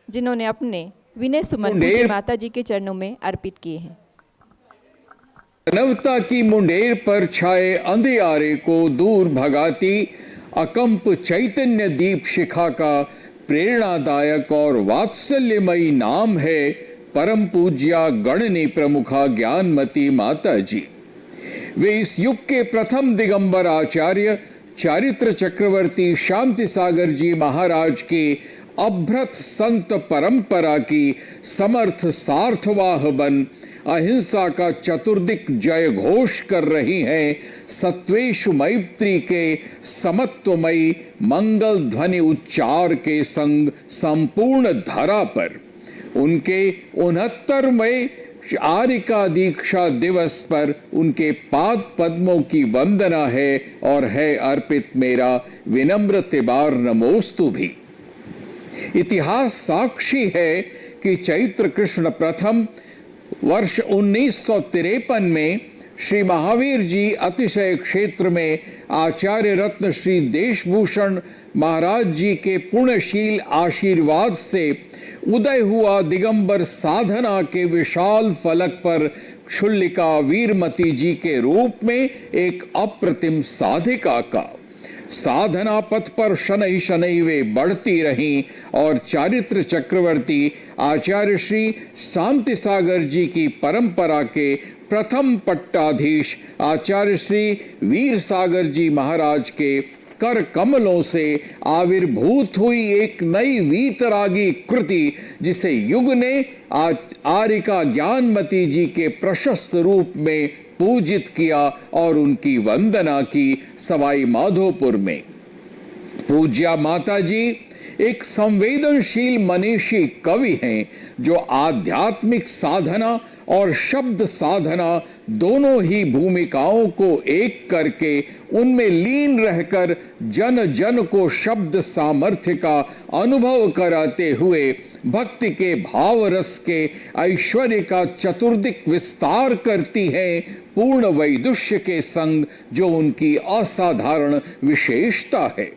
जिन्होंने अपने विनय सुमन पूज्य माता जी के चरणों में अर्पित किए हैं। मानवता की मुंडेर पर छाए अंधियारे को दूर भगाती अकंप चैतन्य दीप शिखा का प्रेरणादायक और वात्सल्यमयी नाम है परम पूज्या गणनी प्रमुखा ज्ञानमती माता जी। वे इस युग के प्रथम दिगंबर आचार्य चारित्र चक्रवर्ती शांति सागर जी महाराज के अभ्रत संत परंपरा की समर्थ सार्थवाह बन अहिंसा का चतुर्दिक जय घोष कर रही हैं। सत्वेषु मैत्री के समत्वमयी मंगल ध्वनि उच्चार के संग संपूर्ण धरा पर उनके 69वें आरिका दीक्षा दिवस पर उनके पाद पद्मों की वंदना है और है अर्पित मेरा विनम्र तिबार नमोस्तु भी। इतिहास साक्षी है कि चैत्र कृष्ण प्रथम वर्ष 1953 में श्री महावीर जी अतिशय क्षेत्र में आचार्य रत्न श्री देशभूषण महाराज जी के पुण्यशील आशीर्वाद से उदय हुआ दिगंबर साधना के विशाल फलक पर क्षुल्लिका वीरमती जी के रूप में एक अप्रतिम साधिका का साधना पथ पर शनै शनै वे बढ़ती रहीं और चारित्र चक्रवर्ती आचार्य श्री शांति सागर जी की परंपरा के प्रथम पट्टाधीश आचार्य श्री वीर सागर जी महाराज के कर कमलों से आविर्भूत हुई एक नई वीतरागी कृति, जिसे युग ने आरिका ज्ञानमती जी के प्रशस्त रूप में पूजित किया और उनकी वंदना की सवाई माधोपुर में। पूज्या माता जी एक संवेदनशील मनीषी कवि हैं जो आध्यात्मिक साधना और शब्द साधना दोनों ही भूमिकाओं को एक करके उनमें लीन रहकर जन जन को शब्द सामर्थ्य का अनुभव कराते हुए भक्ति के भाव रस के ऐश्वर्य का चतुर्दिक विस्तार करती हैं, पूर्ण वैदुष्य के संग, जो उनकी असाधारण विशेषता है।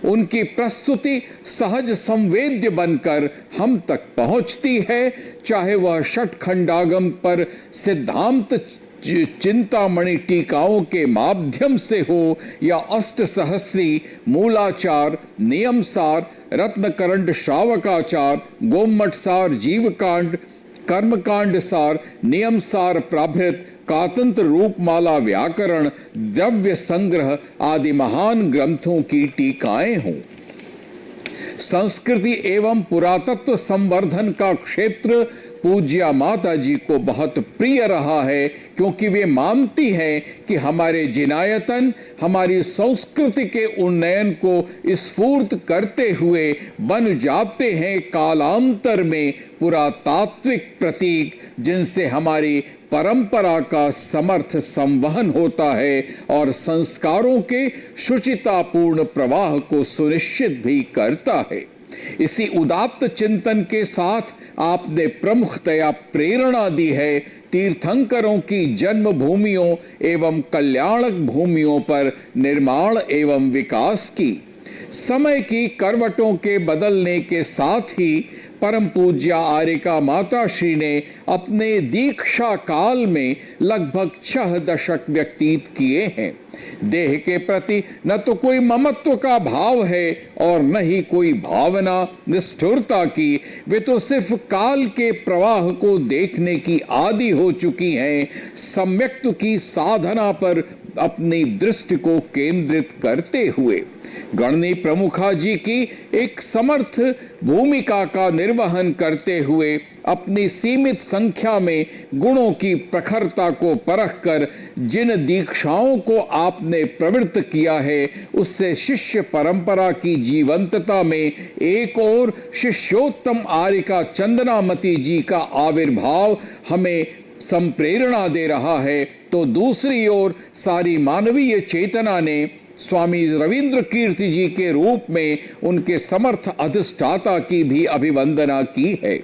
उनकी प्रस्तुति सहज संवेद्य बनकर हम तक पहुंचती है, चाहे वह षटखंडागम पर सिद्धांत चिंतामणि टीकाओं के माध्यम से हो या अष्ट सहस्री मूलाचार, नियमसार, रत्नकरंड श्रावकाचार, गोमटसार, जीवकांड, कर्मकांड सार, नियमसार प्राभृत, कातंत्र रूपमाला व्याकरण, द्रव्य संग्रह आदि महान ग्रंथों की टीकाएं हों। संस्कृति एवं पुरातत्व संवर्धन का क्षेत्र पूज्या माता जी को बहुत प्रिय रहा है, क्योंकि वे मानती हैं कि हमारे जिनायतन हमारी संस्कृति के उन्नयन को स्फूर्त करते हुए बन जाते हैं कालांतर में पुरातात्विक प्रतीक, जिनसे हमारी परंपरा का समर्थ संवहन होता है और संस्कारों के शुचितापूर्ण प्रवाह को सुनिश्चित भी करता है। इसी उदात्त चिंतन के साथ आपने प्रमुखतया प्रेरणा दी है तीर्थंकरों की जन्म भूमियों एवं कल्याणक भूमियों पर निर्माण एवं विकास की। समय की करवटों के बदलने के साथ ही परम पूज्या आरिका माता श्री ने अपने दीक्षा काल में लगभग 6 दशक व्यतीत किए हैं। देह के प्रति न तो कोई ममत्व का भाव है और न ही कोई भावना निष्ठुरता की। वे तो सिर्फ काल के प्रवाह को देखने की आदी हो चुकी हैं, सम्यक्त्व की साधना पर अपनी दृष्टि को केंद्रित करते हुए। गणनी प्रमुखा जी की एक समर्थ भूमिका का निर्वहन करते हुए अपनी सीमित संख्या में गुणों की प्रखरता को परखकर जिन दीक्षाओं को आपने प्रवृत्त किया है, उससे शिष्य परंपरा की जीवंतता में एक और शिष्योत्तम आर्यिका चंदनामती जी का आविर्भाव हमें संप्रेरणा दे रहा है, तो दूसरी ओर सारी मानवीय चेतना ने स्वामी रविंद्र कीर्ति जी के रूप में उनके समर्थ अधिष्ठाता की भी अभिवंदना की है।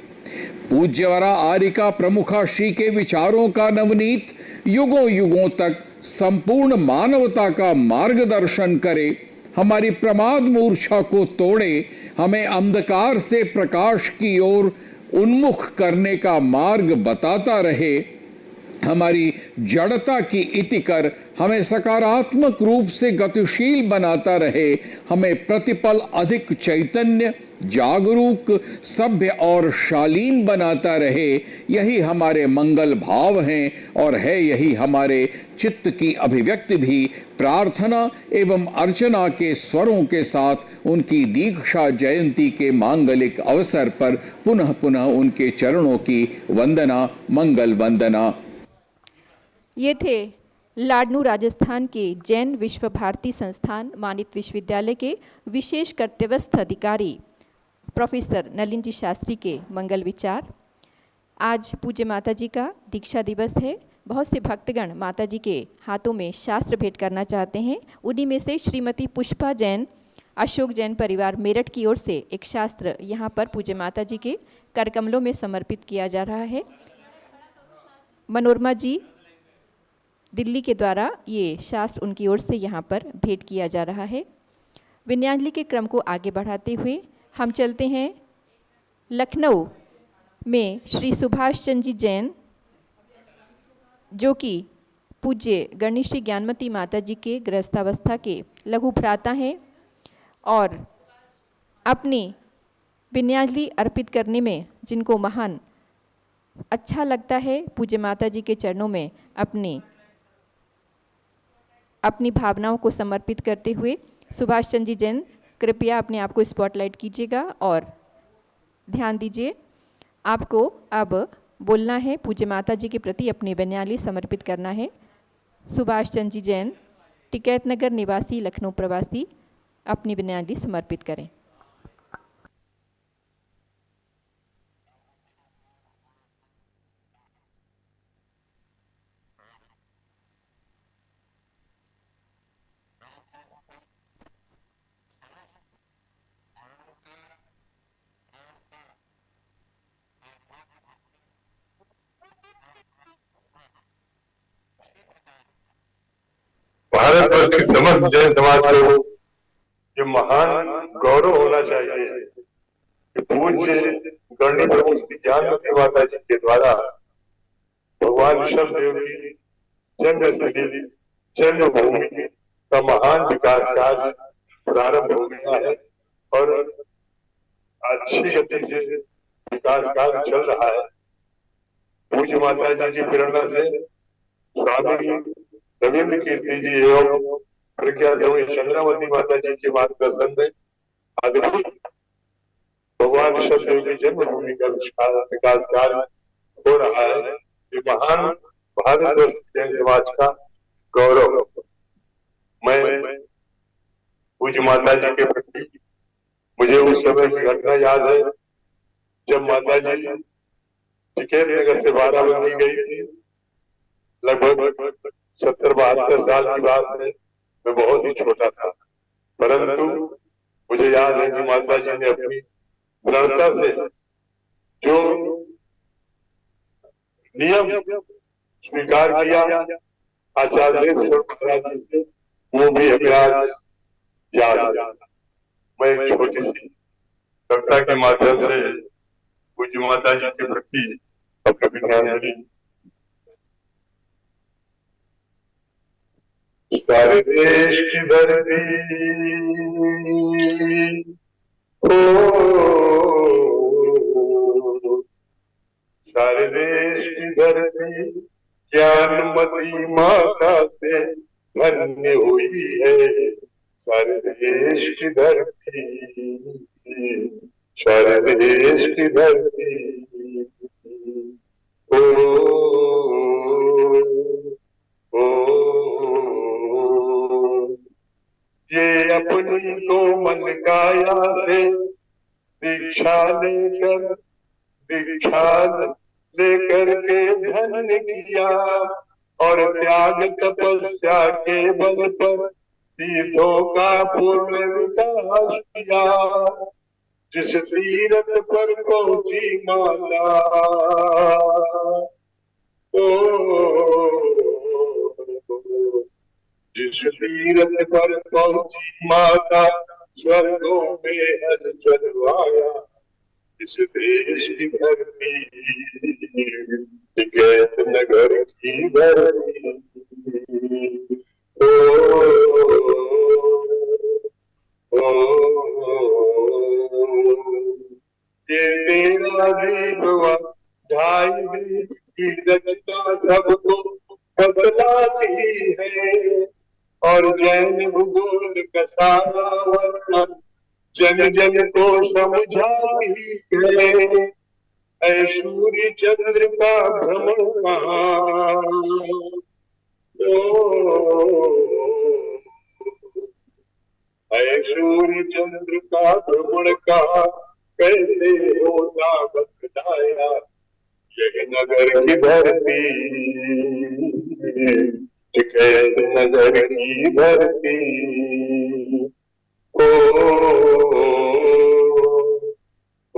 पूज्यवरा आर्यिका प्रमुखा श्री के विचारों का नवनीत युगों युगों तक संपूर्ण मानवता का मार्गदर्शन करे, हमारी प्रमाद मूर्छा को तोड़े, हमें अंधकार से प्रकाश की ओर उन्मुख करने का मार्ग बताता रहे, हमारी जड़ता की इति कर हमें सकारात्मक रूप से गतिशील बनाता रहे, हमें प्रतिपल अधिक चैतन्य, जागरूक, सभ्य और शालीन बनाता रहे। यही हमारे मंगल भाव हैं और है यही हमारे चित्त की अभिव्यक्ति भी प्रार्थना एवं अर्चना के स्वरों के साथ उनकी दीक्षा जयंती के मांगलिक अवसर पर पुनः पुनः उनके चरणों की वंदना, मंगल वंदना। ये थे लाडनू राजस्थान के जैन विश्व भारती संस्थान मानित विश्वविद्यालय के विशेष कर्तव्यस्थ अधिकारी प्रोफेसर नलिन जी शास्त्री के मंगल विचार। आज पूज्य माता जी का दीक्षा दिवस है। बहुत से भक्तगण माता जी के हाथों में शास्त्र भेंट करना चाहते हैं। उन्हीं में से श्रीमती पुष्पा जैन, अशोक जैन परिवार मेरठ की ओर से एक शास्त्र यहाँ पर पूज्य माता जी के करकमलों में समर्पित किया जा रहा है। मनोरमा जी दिल्ली के द्वारा ये शास्त्र उनकी ओर से यहाँ पर भेंट किया जा रहा है। विनयांजलि के क्रम को आगे बढ़ाते हुए हम चलते हैं लखनऊ में श्री सुभाष चंद्र जी जैन, जो कि पूज्य गणनी श्री ज्ञानमती माता जी के गृहस्थावस्था के लघु भ्राता हैं और अपनी विनयांजलि अर्पित करने में जिनको महान अच्छा लगता है, पूज्य माता जी के चरणों में अपनी भावनाओं को समर्पित करते हुए सुभाष चंद्र जी जैन कृपया अपने आप को स्पॉटलाइट कीजिएगा और ध्यान दीजिए। आपको अब बोलना है, पूज्य माता जी के प्रति अपनी विनयांजलि समर्पित करना है। सुभाष चंद्र जी जैन, टिकैत नगर निवासी, लखनऊ प्रवासी, अपनी विनयांजलि समर्पित करें। भारतवर्ष के समस्त जैन समाज को ये महान गौरव होना चाहिए कि पूज्य गणनी प्रमुख श्री ज्ञानमती माता जी के द्वारा भगवान ऋषभदेव की जन्मस्थली, जन्मभूमि का महान विकास कार्य प्रारंभ हो गया है और अच्छी गति से विकास कार्य चल रहा है। पूज्य माता जी की प्रेरणा से स्वामी रविंद्र कीर्ति जी एवं प्रज्ञा स्वामी चंद्रावती माता जी के मार्गदर्शन में अद्भुत भगवान ऋषभदेव की जन्मभूमि का विकास कार्य हो रहा है। ये महान भारतवर्ष जैन समाज का गौरव। मैं पूज्य माता जी के प्रति मुझे उस समय की घटना याद है जब माता जी टिकैत नगर से बाराबंकी गई थी। लगभग 70-72 साल की बात है। मैं बहुत ही छोटा था, परंतु मुझे याद है कि माता जी ने अपनी दृढ़ता से जो नियम स्वीकार किया आचार्य महाराज जी से, वो भी हमें आज याद है। मैं एक छोटी सी कविता के माध्यम से पूज्य माता जी के प्रति अपनी विनयांजलि। सारे देश की धरती सारे देश की धरती ज्ञानमती माता से धन्य हुई है। सारे देश की धरती, सारे देश की धरती, ओ, ओ, ये अपनी तो मन काया से दीक्षा लेकर के धन्य किया, और त्याग तपस्या के बल पर तीर्थों का पूर्ण विकास किया। जिस तीरथ पर पहुंची माता, ओ, जिस तीरथ पर पहुंची माता, स्वर्गों में हलचल आया। इस देश की धरती, टिकैत नगर की धरती, ओ, ओ, ये तेरा दीप व ढाई दीप की रचना सबको बतलाती है, और जैन भूगोल का सारा वर्णन जन जन को समझाती है। ऐ सूर्य चंद्र का भ्रमण कहाँ, ऐ सूर्य चंद्र का भ्रमण कहाँ, कैसे होता बतलाया। यह नगर की धरती, टिकैत नगर की धरती, ओ, ओ,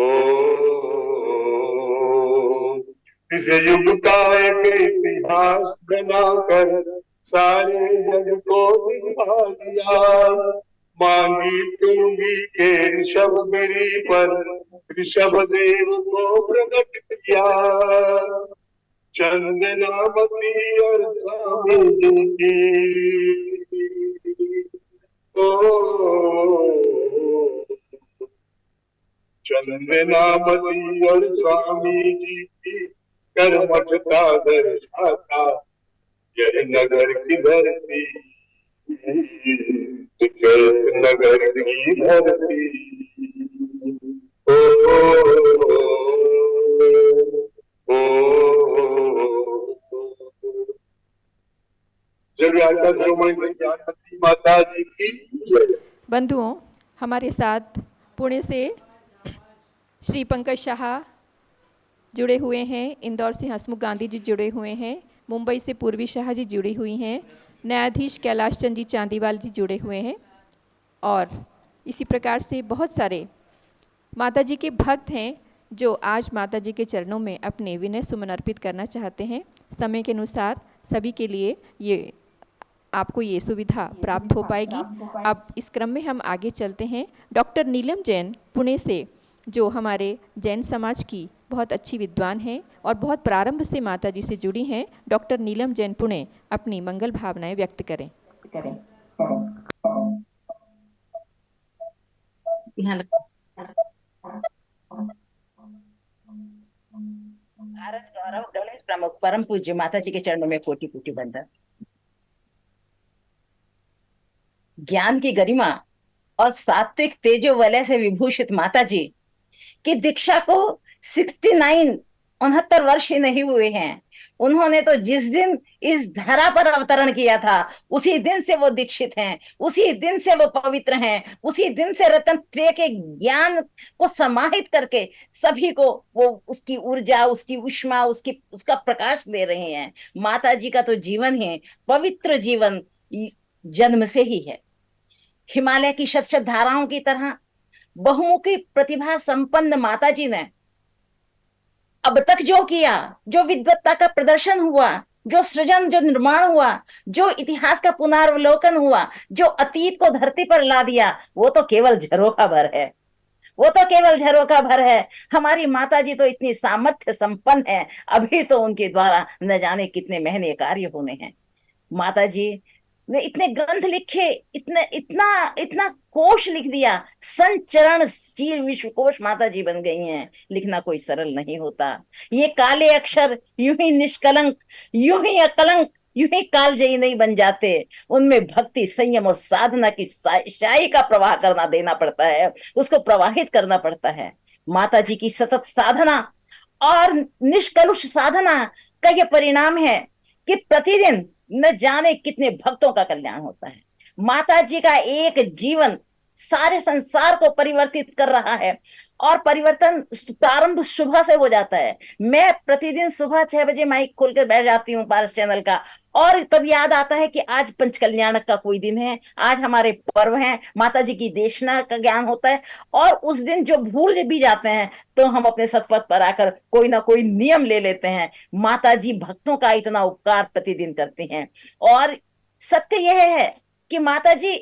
इस युग का एक इतिहास बनाकर सारे जग को दिखा दिया। मांगी तुंगी के ऋषभ गिरी पर ऋषभ देव को प्रकट किया। चंदनामती और स्वामी जी की, ओ, चंदनामती और स्वामी जी की कर्मठता दर्शाता यह नगर की धरती, टिकैत नगर की धरती, ओ, ओ, जगन्नाथ श्रोमणी ज्ञानमती माता जी की जय। बंधुओं, हमारे साथ पुणे से श्री पंकज शाह जुड़े हुए हैं, इंदौर से हसमुख गांधी जी जुड़े हुए हैं, मुंबई से पूर्वी शाह जी जुड़ी हुई हैं, न्यायाधीश कैलाश चंद जी चांदीवाल जी जुड़े हुए हैं, और इसी प्रकार से बहुत सारे माता जी के भक्त हैं जो आज माता जी के चरणों में अपने विनय सुमन अर्पित करना चाहते हैं। समय के अनुसार सभी के लिए ये आपको ये सुविधा प्राप्त हो पाएगी। अब इस क्रम में हम आगे चलते हैं। डॉक्टर नीलम जैन पुणे से, जो हमारे जैन समाज की बहुत अच्छी विद्वान हैं और बहुत प्रारंभ से माता जी से जुड़ी हैं, डॉक्टर नीलम जैन पुणे अपनी मंगल भावनाएं व्यक्त करें। भारत गौरव गणेश प्रमुख परम पूज्य माता जी के चरणों में कोटि कोटि वंदन। ज्ञान की गरिमा और सात्विक तेजो वलय से विभूषित माता जी की दीक्षा को 69 वर्ष ही नहीं हुए हैं। उन्होंने तो जिस दिन इस धरा पर अवतरण किया था उसी दिन से वो दीक्षित हैं, उसी दिन से वो पवित्र हैं, उसी दिन से रत्न त्रय के ज्ञान को समाहित करके सभी को वो उसकी ऊर्जा, उसकी उष्मा, उसका प्रकाश दे रहे हैं। माता जी का तो जीवन है पवित्र जीवन, जन्म से ही है। हिमालय की शत शत धाराओं की तरह बहुमुखी प्रतिभा संपन्न माता जी ने अब तक जो किया, जो विद्वत्ता का प्रदर्शन हुआ, जो सृजन, जो निर्माण हुआ, जो इतिहास का पुनरावलोकन हुआ, जो अतीत को धरती पर ला दिया, वो तो केवल झरोखा भर है, वो तो केवल झरोखा भर है। हमारी माता जी तो इतनी सामर्थ्य संपन्न है, अभी तो उनके द्वारा न जाने कितने महंगे कार्य होने हैं। माता जी ने इतने ग्रंथ लिखे, इतना कोश लिख दिया, संचरण शील विश्वकोश माता जी बन गई हैं। लिखना कोई सरल नहीं होता। ये काले अक्षर यूं ही निष्कलंक, यूं ही अकलंक यूं ही कालजयी नहीं बन जाते। उनमें भक्ति, संयम और साधना की शाही का प्रवाह करना देना पड़ता है, उसको प्रवाहित करना पड़ता है। माता जी की सतत साधना और निष्कलुष साधना का यह परिणाम है कि प्रतिदिन न जाने कितने भक्तों का कल्याण होता है। माता जी का एक जीवन सारे संसार को परिवर्तित कर रहा है, और परिवर्तन प्रारंभ सुबह से हो जाता है। मैं प्रतिदिन सुबह 6 बजे माइक खोलकर बैठ जाती हूँ पारस चैनल का, और तब याद आता है कि आज पंच कल्याणक का कोई दिन है, आज हमारे पर्व हैं, माता जी की देशना का ज्ञान होता है। और उस दिन जो भूल भी जाते हैं तो हम अपने सतपथ पर आकर कोई ना कोई नियम ले लेते हैं। माता जी भक्तों का इतना उपकार प्रतिदिन करती हैं। और सत्य यह है कि माता जी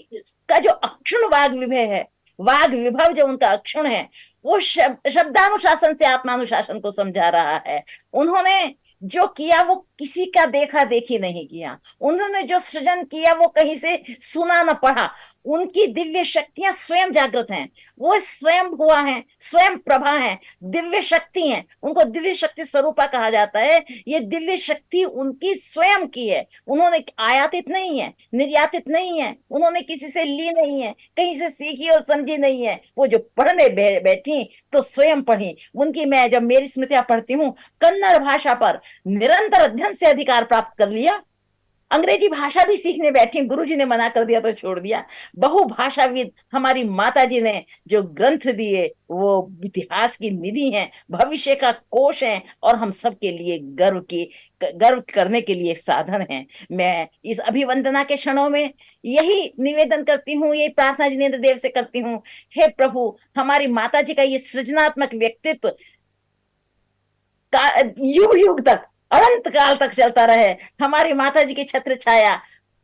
का जो अक्षुण वाग विभव है, वाग विभव जो उनका अक्षुण है, वो शब्दानुशासन से आत्मानुशासन को समझा रहा है। उन्होंने जो किया वो किसी का देखा देखी नहीं किया। उन्होंने जो सृजन किया वो कहीं से सुना न पढ़ा। उनकी दिव्य शक्तियां स्वयं जागृत हैं, वो स्वयं हुआ है, स्वयं प्रभा है, दिव्य शक्ति है। उनको दिव्य शक्ति स्वरूपा कहा जाता है। ये दिव्य शक्ति उनकी स्वयं की है। उन्होंने आयातित नहीं है, निर्यातित नहीं है, उन्होंने किसी से ली नहीं है, कहीं से सीखी और समझी नहीं है। वो जो पढ़ने बैठी तो स्वयं पढ़ी। उनकी मैं जब मेरी स्मृतियां पढ़ती हूँ, कन्नड़ भाषा पर निरंतर अध्ययन से अधिकार प्राप्त कर लिया। अंग्रेजी भाषा भी सीखने बैठी, गुरुजी ने मना कर दिया तो छोड़ दिया। बहुभाषाविद हमारी माता जी ने जो ग्रंथ दिए वो इतिहास की निधि हैं, भविष्य का कोश हैं, और हम सबके लिए गर्व करने के लिए साधन हैं। मैं इस अभिवंदना के क्षणों में यही निवेदन करती हूँ, यही प्रार्थना जिनेंद्र देव से करती हूँ, हे प्रभु, हमारी माता जी का ये सृजनात्मक व्यक्तित्व युग युग तक, अनंत काल तक चलता रहे। हमारी माता जी की छत्र छाया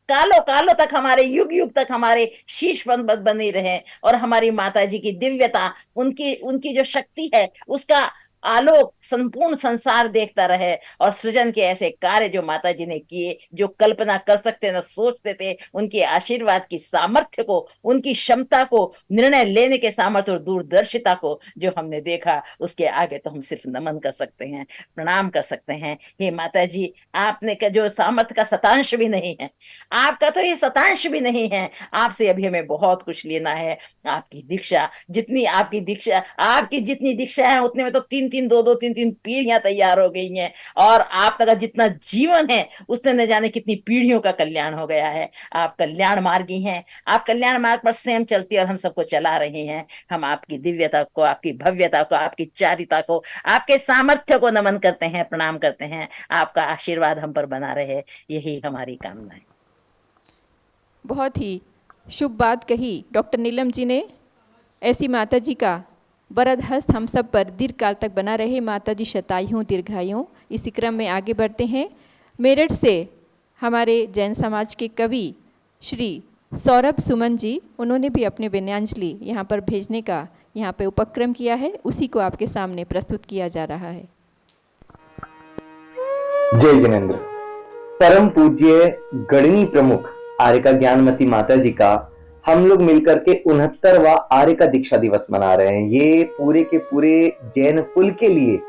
कालों कालों तक, हमारे युग युग तक हमारे शीश पर बनी रहे, और हमारी माता जी की दिव्यता, उनकी उनकी जो शक्ति है, उसका आलोक संपूर्ण संसार देखता रहे। और सृजन के ऐसे कार्य जो माता जी ने किए, जो कल्पना कर सकते न सोचते थे, उनके आशीर्वाद की सामर्थ्य को, उनकी क्षमता को, निर्णय लेने के सामर्थ्य और दूरदर्शिता को जो हमने देखा, उसके आगे तो हम सिर्फ नमन कर सकते हैं, प्रणाम कर सकते हैं। हे माता जी, आपने का जो सामर्थ्य का शतांश भी नहीं है, आपका तो ये शतांश भी नहीं है। आपसे अभी हमें बहुत कुछ लेना है। आपकी दीक्षा जितनी, आपकी जितनी दीक्षा है उतने में तो 3-3 पीढ़ियां तैयार हो गई हैं, और आपका जितना जीवन है उसने न जाने कितनी पीढ़ियों का कल्याण हो गया है। आप कल्याण मार्गी हैं, आप कल्याण मार्ग पर स्वयं चलती और हम सबको चला रहे हैं। हम आपकी दिव्यता को, आपकी भव्यता को, आपकी चारिता को, आपके सामर्थ्य को नमन करते हैं, प्रणाम करते हैं। आपका आशीर्वाद हम पर बना रहे, यही हमारी कामना है। बहुत ही शुभ बात कही डॉक्टर नीलम जी ने। ऐसी माता जी का वरद हस्त हम सब पर दीर्घ काल तक बना रहे। माता जी शतायुं दीर्घायुं। इसी क्रम में आगे बढ़ते हैं। मेरठ से हमारे जैन समाज के कवि श्री सौरभ सुमन जी, उन्होंने भी अपने विनयांजलि यहाँ पर भेजने का यहाँ पे उपक्रम किया है, उसी को आपके सामने प्रस्तुत किया जा रहा है। जय जिनेंद्र। परम पूज्य गणनी प्रमुख आर्यका ज्ञानमती माता जी का हम लोग मिलकर के 69वां आर्यका दीक्षा दिवस मना रहे हैं। ये पूरे के पूरे जैन कुल के लिए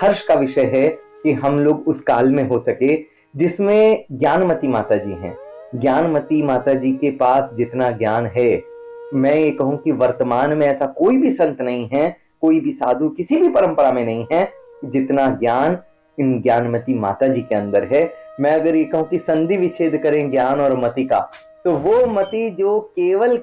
हर्ष का विषय है कि हम लोग उस काल में हो सके जिसमें ज्ञानमती माता जी हैं। ज्ञानमती माता जी के पास जितना ज्ञान है, मैं ये कहूं कि वर्तमान में ऐसा कोई भी संत नहीं है, कोई भी साधु किसी भी परंपरा में नहीं है जितना ज्ञान इन ज्ञानमती माता जी के अंदर है। मैं अगर ये कहूं कि संधि विच्छेद करें ज्ञान और मति का, तो वो मति जो केवल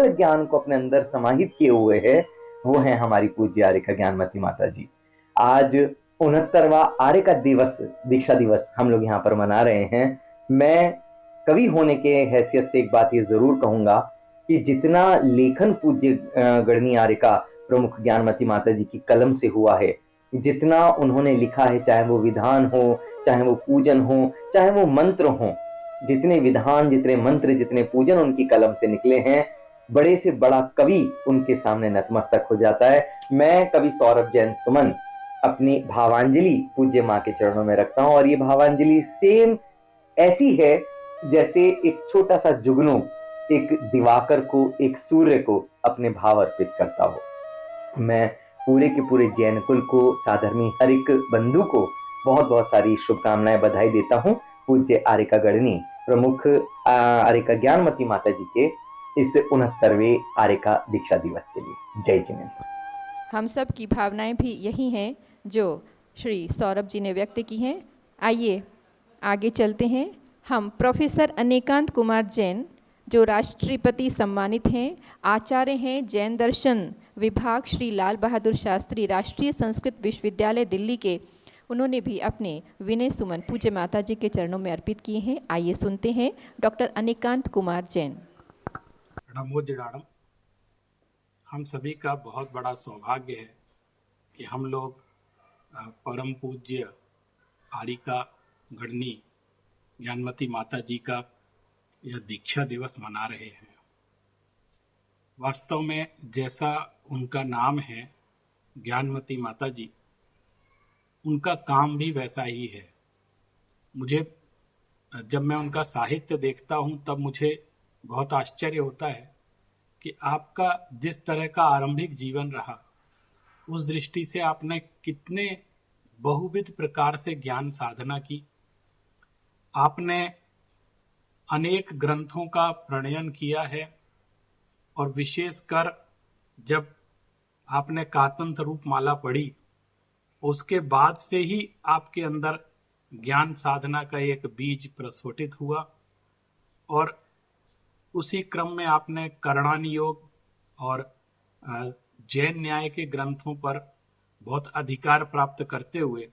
ज्ञान को अपने अंदर समाहित किए हुए है, वो है हमारी पूज्य आर्यका ज्ञानमती माता जी। आज 69वां आर्यका दिवस, दीक्षा दिवस हम लोग यहाँ पर मना रहे हैं। मैं कवि होने के हैसियत से एक बात ये जरूर कहूंगा कि जितना लेखन पूज्य गणनी आर्यका प्रमुख ज्ञानमती माता जी की कलम से हुआ है, जितना उन्होंने लिखा है, चाहे वो विधान हो, चाहे वो पूजन हो, चाहे वो मंत्र हो, जितने विधान, जितने मंत्र, जितने पूजन उनकी कलम से निकले हैं, बड़े से बड़ा कवि उनके सामने नतमस्तक हो जाता है। मैं कवि सौरभ जैन सुमन अपनी भावांजलि पूज्य माँ के चरणों में रखता हूँ, और ये भावांजलि सेम ऐसी है जैसे एक छोटा सा जुगनू एक दिवाकर को, एक सूर्य को अपने भाव अर्पित करता हो। मैं पूरे के पूरे जैन कुल को, साधर्मी हर एक बंधु को बहुत बहुत सारी शुभकामनाएं, बधाई देता हूं। पूज्य आर्यका गणनी प्रमुख आर्यका ज्ञानमती माता जी के इस 69वें आर्यका दीक्षा दिवस के लिए। जय जिनेन्द्र। हम सब की भावनाएं भी यही हैं जो श्री सौरभ जी ने व्यक्त की हैं। आइए आगे चलते हैं। हम प्रोफेसर अनेकांत कुमार जैन जो राष्ट्रपति सम्मानित हैं, आचार्य हैं जैन दर्शन विभाग श्री लाल बहादुर शास्त्री राष्ट्रीय संस्कृत विश्वविद्यालय दिल्ली के, उन्होंने भी अपने विनय सुमन पूज्य माता जी के चरणों में अर्पित किए हैं। आइए सुनते हैं डॉक्टर अनेकांत कुमार जैन। नमो दिडाणम। हम सभी का बहुत बड़ा सौभाग्य है कि हम लोग परम पूज्य आर्यका गणनी ज्ञानमती माता जी का यह दीक्षा दिवस मना रहे हैं। वास्तव में जैसा उनका नाम है ज्ञानमती माता जी, उनका काम भी वैसा ही है। मुझे जब मैं उनका साहित्य देखता हूँ तब मुझे बहुत आश्चर्य होता है कि आपका जिस तरह का आरंभिक जीवन रहा, उस दृष्टि से आपने कितने बहुविध प्रकार से ज्ञान साधना की। आपने अनेक ग्रंथों का प्रणयन किया है और विशेषकर जब आपने कातंत्र रूपमाला पढ़ी, उसके बाद से ही आपके अंदर ज्ञान साधना का एक बीज प्रस्फुटित हुआ और उसी क्रम में आपने करणानि योग और जैन न्याय के ग्रंथों पर बहुत अधिकार प्राप्त करते हुए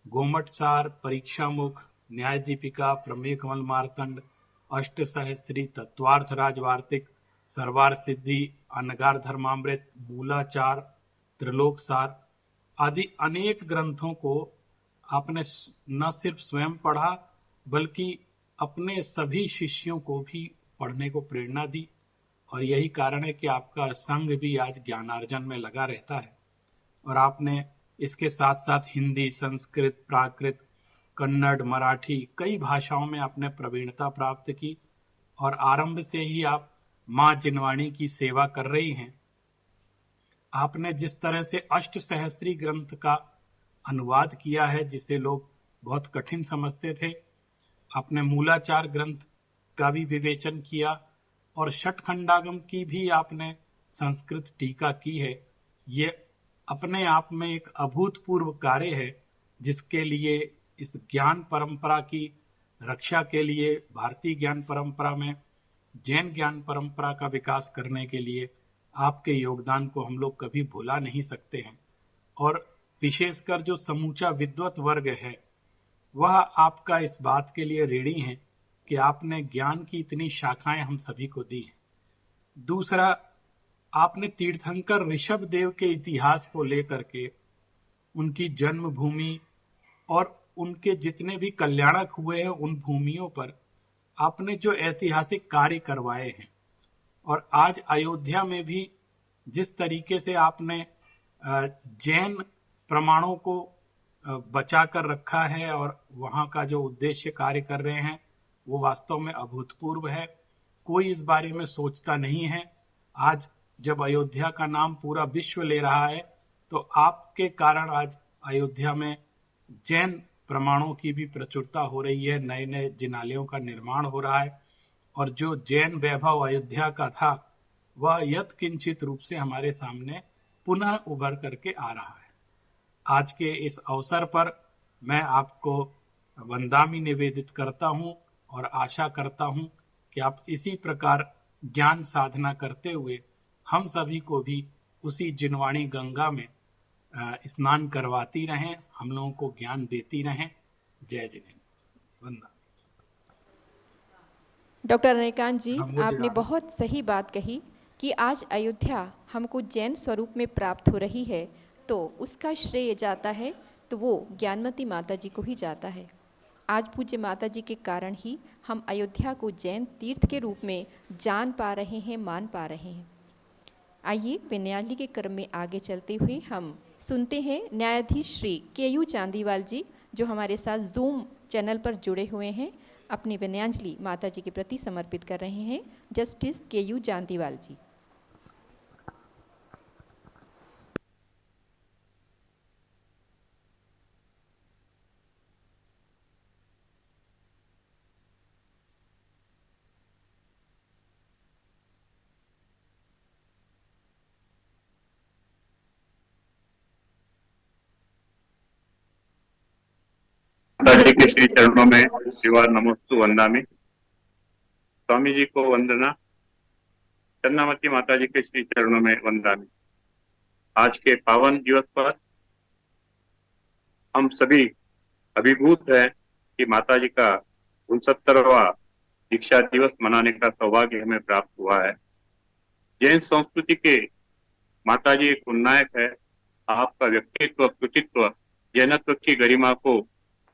गोमट सार, परीक्षा मुख, न्याय दीपिका, प्रमेय कमल मार्तंड, अष्ट सहस्त्री, तत्वार्थ राजवार्तिक, सर्वार सिद्धि, अनगार धर्मामृत, मूलाचार, त्रिलोक सार आदि अनेक ग्रंथों को आपने न सिर्फ स्वयं पढ़ा बल्कि अपने सभी शिष्यों को भी पढ़ने को प्रेरणा दी। और यही कारण है कि आपका संघ भी आज ज्ञानार्जन में लगा रहता है। और आपने इसके साथ साथ हिंदी, संस्कृत, प्राकृत, कन्नड़, मराठी कई भाषाओं में आपने प्रवीणता प्राप्त की और आरंभ से ही आप माँ जिनवाणी की सेवा कर रही हैं। आपने जिस तरह से अष्ट सहस्त्री ग्रंथ का अनुवाद किया है जिसे लोग बहुत कठिन समझते थे, आपने मूलाचार ग्रंथ का भी विवेचन किया और षटखंडागम की भी आपने संस्कृत टीका की है। ये अपने आप में एक अभूतपूर्व कार्य है जिसके लिए इस ज्ञान परंपरा की रक्षा के लिए, भारतीय ज्ञान परंपरा में जैन ज्ञान परंपरा का विकास करने के लिए आपके योगदान को हम लोग कभी भुला नहीं सकते हैं। और विशेषकर जो समूचा विद्वत वर्ग है वह आपका इस बात के लिए ऋणी है कि आपने ज्ञान की इतनी शाखाएं हम सभी को दी हैं। दूसरा, आपने तीर्थंकर ऋषभ देव के इतिहास को लेकर के उनकी जन्मभूमि और उनके जितने भी कल्याणक हुए हैं उन भूमियों पर आपने जो ऐतिहासिक कार्य करवाए हैं और आज अयोध्या में भी जिस तरीके से आपने जैन प्रमाणों को बचा कर रखा है और वहाँ का जो उद्देश्य कार्य कर रहे हैं वो वास्तव में अभूतपूर्व है। कोई इस बारे में सोचता नहीं है। आज जब अयोध्या का नाम पूरा विश्व ले रहा है तो आपके कारण आज अयोध्या में जैन प्रमाणों की भी प्रचुरता हो रही है, नए नए जिनालयों का निर्माण हो रहा है और जो जैन वैभव अयोध्या का था वह यत्किंचित रूप से हमारे सामने पुनः उभर करके आ रहा है। आज के इस अवसर पर मैं आपको वंदामी निवेदित करता हूं और आशा करता हूं कि आप इसी प्रकार ज्ञान साधना करते हुए हम सभी को भी उसी जिनवाणी गंगा में स्नान करवाती रहें, हम लोगों को ज्ञान देती रहें। जय जिनेन्द्र। वंदना। डॉक्टर अनेकांत जी, आपने बहुत सही बात कही कि आज अयोध्या हमको जैन स्वरूप में प्राप्त हो रही है तो उसका श्रेय जाता है तो वो ज्ञानमती माता जी को ही जाता है। आज पूज्य माता जी के कारण ही हम अयोध्या को जैन तीर्थ के रूप में जान पा रहे हैं, मान पा रहे हैं। आइए विनयाली के क्रम में आगे चलते हुए हम सुनते हैं न्यायाधीश श्री केयू चांदीवाल जी जो हमारे साथ जूम चैनल पर जुड़े हुए हैं, अपनी विनयांजलि माता जी के प्रति समर्पित कर रहे हैं। जस्टिस केयू चांदीवाल जी। माता जी के श्री चरणों में श्रीवार नमोस्तु वंदामि। स्वामी जी को वंदना, चन्नामती माता जी के श्री चरणों में वंदामि। आज के पावन दिवस पर हम सभी अभिभूत हैं कि माता जी का 69वां दीक्षा दिवस मनाने का सौभाग्य हमें प्राप्त हुआ है। जैन संस्कृति के माता जी एक उन्नायक है। आपका व्यक्तित्व कृतित्व जैनत्व की गरिमा को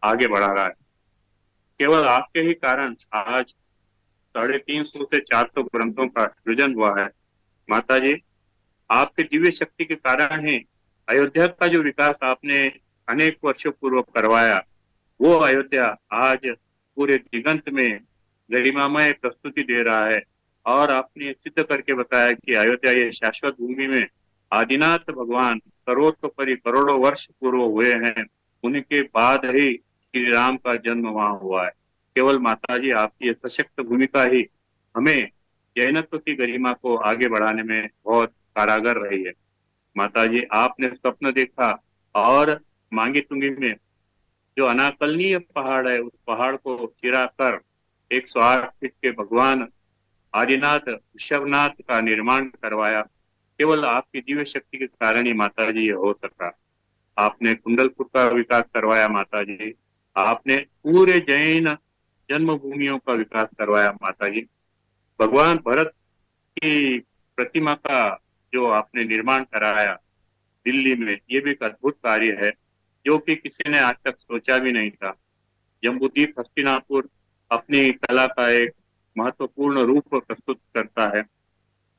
आगे बढ़ा रहा है। केवल आपके ही कारण आज 350 से 400 ग्रंथों का सृजन हुआ है। माता जी, आपके दिव्य शक्ति के कारण ही अयोध्या का जो विकास आपने अनेक वर्षों पूर्व करवाया, वो अयोध्या आज पूरे दिगंत में गरिमामय प्रस्तुति दे रहा है। और आपने सिद्ध करके बताया कि अयोध्या ये शाश्वत भूमि में आदिनाथ भगवान सर्वोत्परि करोड़ों वर्ष पूर्व हुए हैं, उनके बाद ही श्री राम का जन्म वहां हुआ है। केवल माता जी आपकी सशक्त भूमिका ही हमें जैनत्व की गरिमा को आगे बढ़ाने में बहुत कारागर रही है। माता जी, आपने स्वप्न देखा और मांगी तुंगी में जो अनाकलनीय पहाड़ है, उस पहाड़ को चिरा कर 108 फीट के भगवान आदिनाथ ऋषभनाथ का निर्माण करवाया। केवल आपकी दिव्य शक्ति के कारण ही माता जी ये हो सका। आपने कुंडलपुर का विकास करवाया माता जी। आपने पूरे जैन जन्मभूमियों का विकास करवाया माता जी। भगवान भरत की प्रतिमा का जो आपने निर्माण कराया दिल्ली में, ये भी एक अद्भुत कार्य है जो कि किसी ने आज तक सोचा भी नहीं था। जम्बूद्वीप हस्तिनापुर अपनी कला का एक महत्वपूर्ण रूप प्रस्तुत करता है।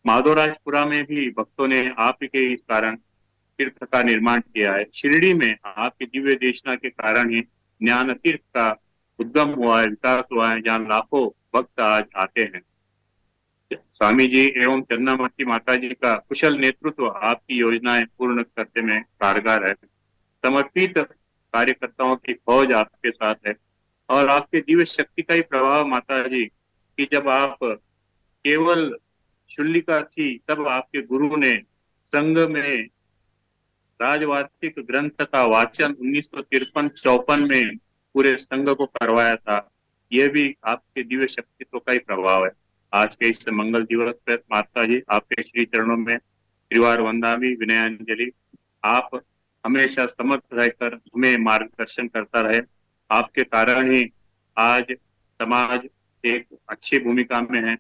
माधवराजपुरा में भी भक्तों ने आप के इस कारण तीर्थ का निर्माण किया है। शिरडी में आपकी दिव्य देशना के कारण ही ज्ञान तीर्थ का उद्गम हुआ है, विकास हुआ है, जहाँ लाखों भक्त आज आते हैं। स्वामी जी एवं चन्नामती माता जी का कुशल नेतृत्व आपकी योजनाएं पूर्ण करने में कारगर है। समर्पित कार्यकर्ताओं की फौज आपके साथ है और आपके दिव्य शक्ति का ही प्रभाव माता जी कि जब आप केवल शूलिका थी, तब आपके गुरु ने संघ में राजवार्षिक ग्रंथ का वाचन 1953-54 में पूरे संघ को करवाया था। यह भी आपके दिव्य शक्तित्व का ही प्रभाव है। आज के इस मंगल दिवस पर माता जी आपके श्री चरणों में त्रिवार वंदामि, विनयांजलि। आप हमेशा समर्थ रहकर हमें मार्गदर्शन करता रहे। आपके कारण ही आज समाज एक अच्छी भूमिका में है।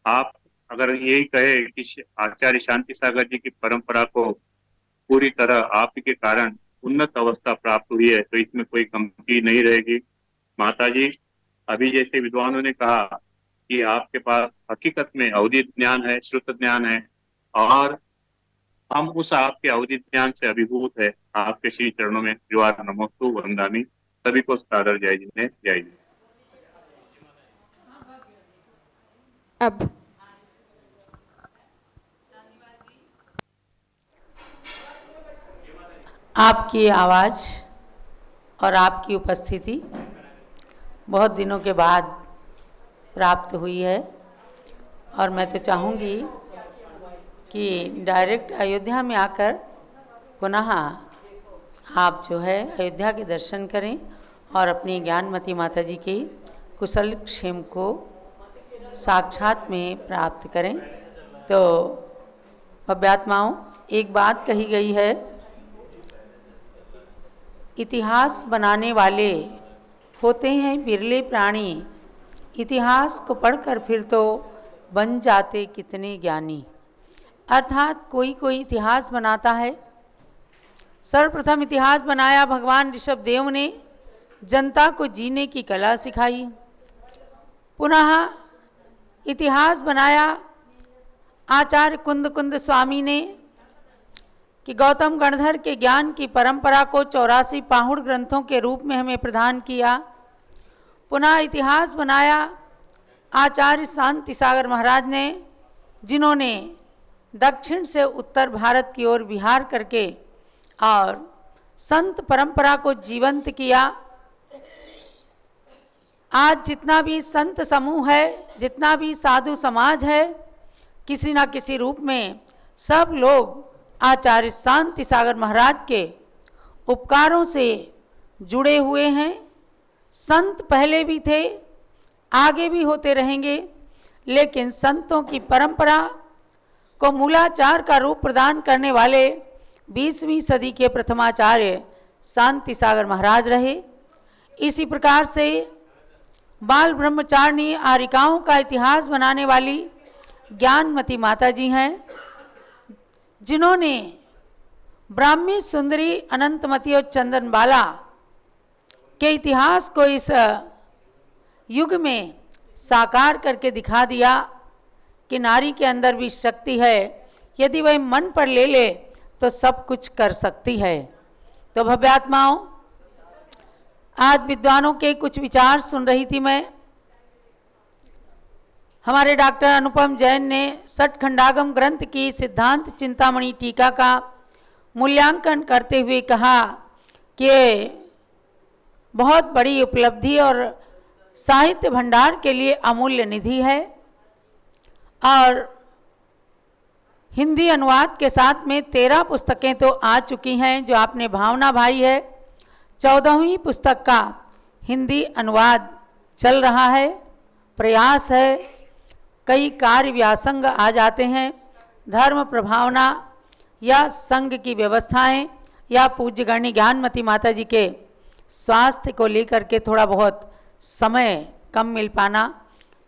आप अगर यही कहे कि आचार्य शांति सागर जी की परंपरा को पूरी तरह आप के कारण उन्नत अवस्था प्राप्त हुई है, तो इसमें कोई कमी नहीं रहेगी। माता जी, अभी जैसे विद्वानों ने कहा कि आपके पास हकीकत में अवधित ज्ञान है, श्रुत ज्ञान है, और हम उस आपके अवधित ज्ञान से अभिभूत है। आपके श्री चरणों में त्रिवार नमोस्तु वंदामि। सभी को सादर जय जिन्हें जय जी। अब आपकी आवाज़ और आपकी उपस्थिति बहुत दिनों के बाद प्राप्त हुई है और मैं तो चाहूँगी कि डायरेक्ट अयोध्या में आकर पुनः आप जो है अयोध्या के दर्शन करें और अपनी ज्ञानमती माता जी की कुशल क्षेम को साक्षात में प्राप्त करें। तो भव्यात्माओं, एक बात कही गई है, इतिहास बनाने वाले होते हैं बिरले प्राणी, इतिहास को पढ़कर फिर तो बन जाते कितने ज्ञानी। अर्थात कोई कोई इतिहास बनाता है। सर्वप्रथम इतिहास बनाया भगवान ऋषभदेव ने, जनता को जीने की कला सिखाई। पुनः इतिहास बनाया आचार्य कुंद स्वामी ने कि गौतम गणधर के ज्ञान की परंपरा को 84 पाहुड़ ग्रंथों के रूप में हमें प्रदान किया। पुनः इतिहास बनाया आचार्य शांति सागर महाराज ने, जिन्होंने दक्षिण से उत्तर भारत की ओर विहार करके और संत परंपरा को जीवंत किया। आज जितना भी संत समूह है, जितना भी साधु समाज है, किसी न किसी रूप में सब लोग आचार्य शांति सागर महाराज के उपकारों से जुड़े हुए हैं संत पहले भी थे, आगे भी होते रहेंगे, लेकिन संतों की परंपरा को मूलाचार का रूप प्रदान करने वाले 20वीं सदी के प्रथमाचार्य शांति सागर महाराज रहे। इसी प्रकार से बाल ब्रह्मचारिणी आरिकाओं का इतिहास बनाने वाली ज्ञानमती माता जी हैं, जिन्होंने ब्राह्मी सुंदरी अनंतमती और चंदनबाला के इतिहास को इस युग में साकार करके दिखा दिया कि नारी के अंदर भी शक्ति है, यदि वह मन पर ले ले तो सब कुछ कर सकती है। तो भव्यात्माओं, आज विद्वानों के कुछ विचार सुन रही थी मैं। हमारे डॉक्टर अनुपम जैन ने षटखंडागम ग्रंथ की सिद्धांत चिंतामणि टीका का मूल्यांकन करते हुए कहा कि बहुत बड़ी उपलब्धि और साहित्य भंडार के लिए अमूल्य निधि है, और हिंदी अनुवाद के साथ में 13 पुस्तकें तो आ चुकी हैं जो आपने भावना भाई है। 14वीं पुस्तक का हिंदी अनुवाद चल रहा है, प्रयास है। कई कार्य व्यासंग आ जाते हैं, धर्म प्रभावना या संघ की व्यवस्थाएं या पूज्य गण्य ज्ञानमती माता जी के स्वास्थ्य को लेकर के थोड़ा बहुत समय कम मिल पाना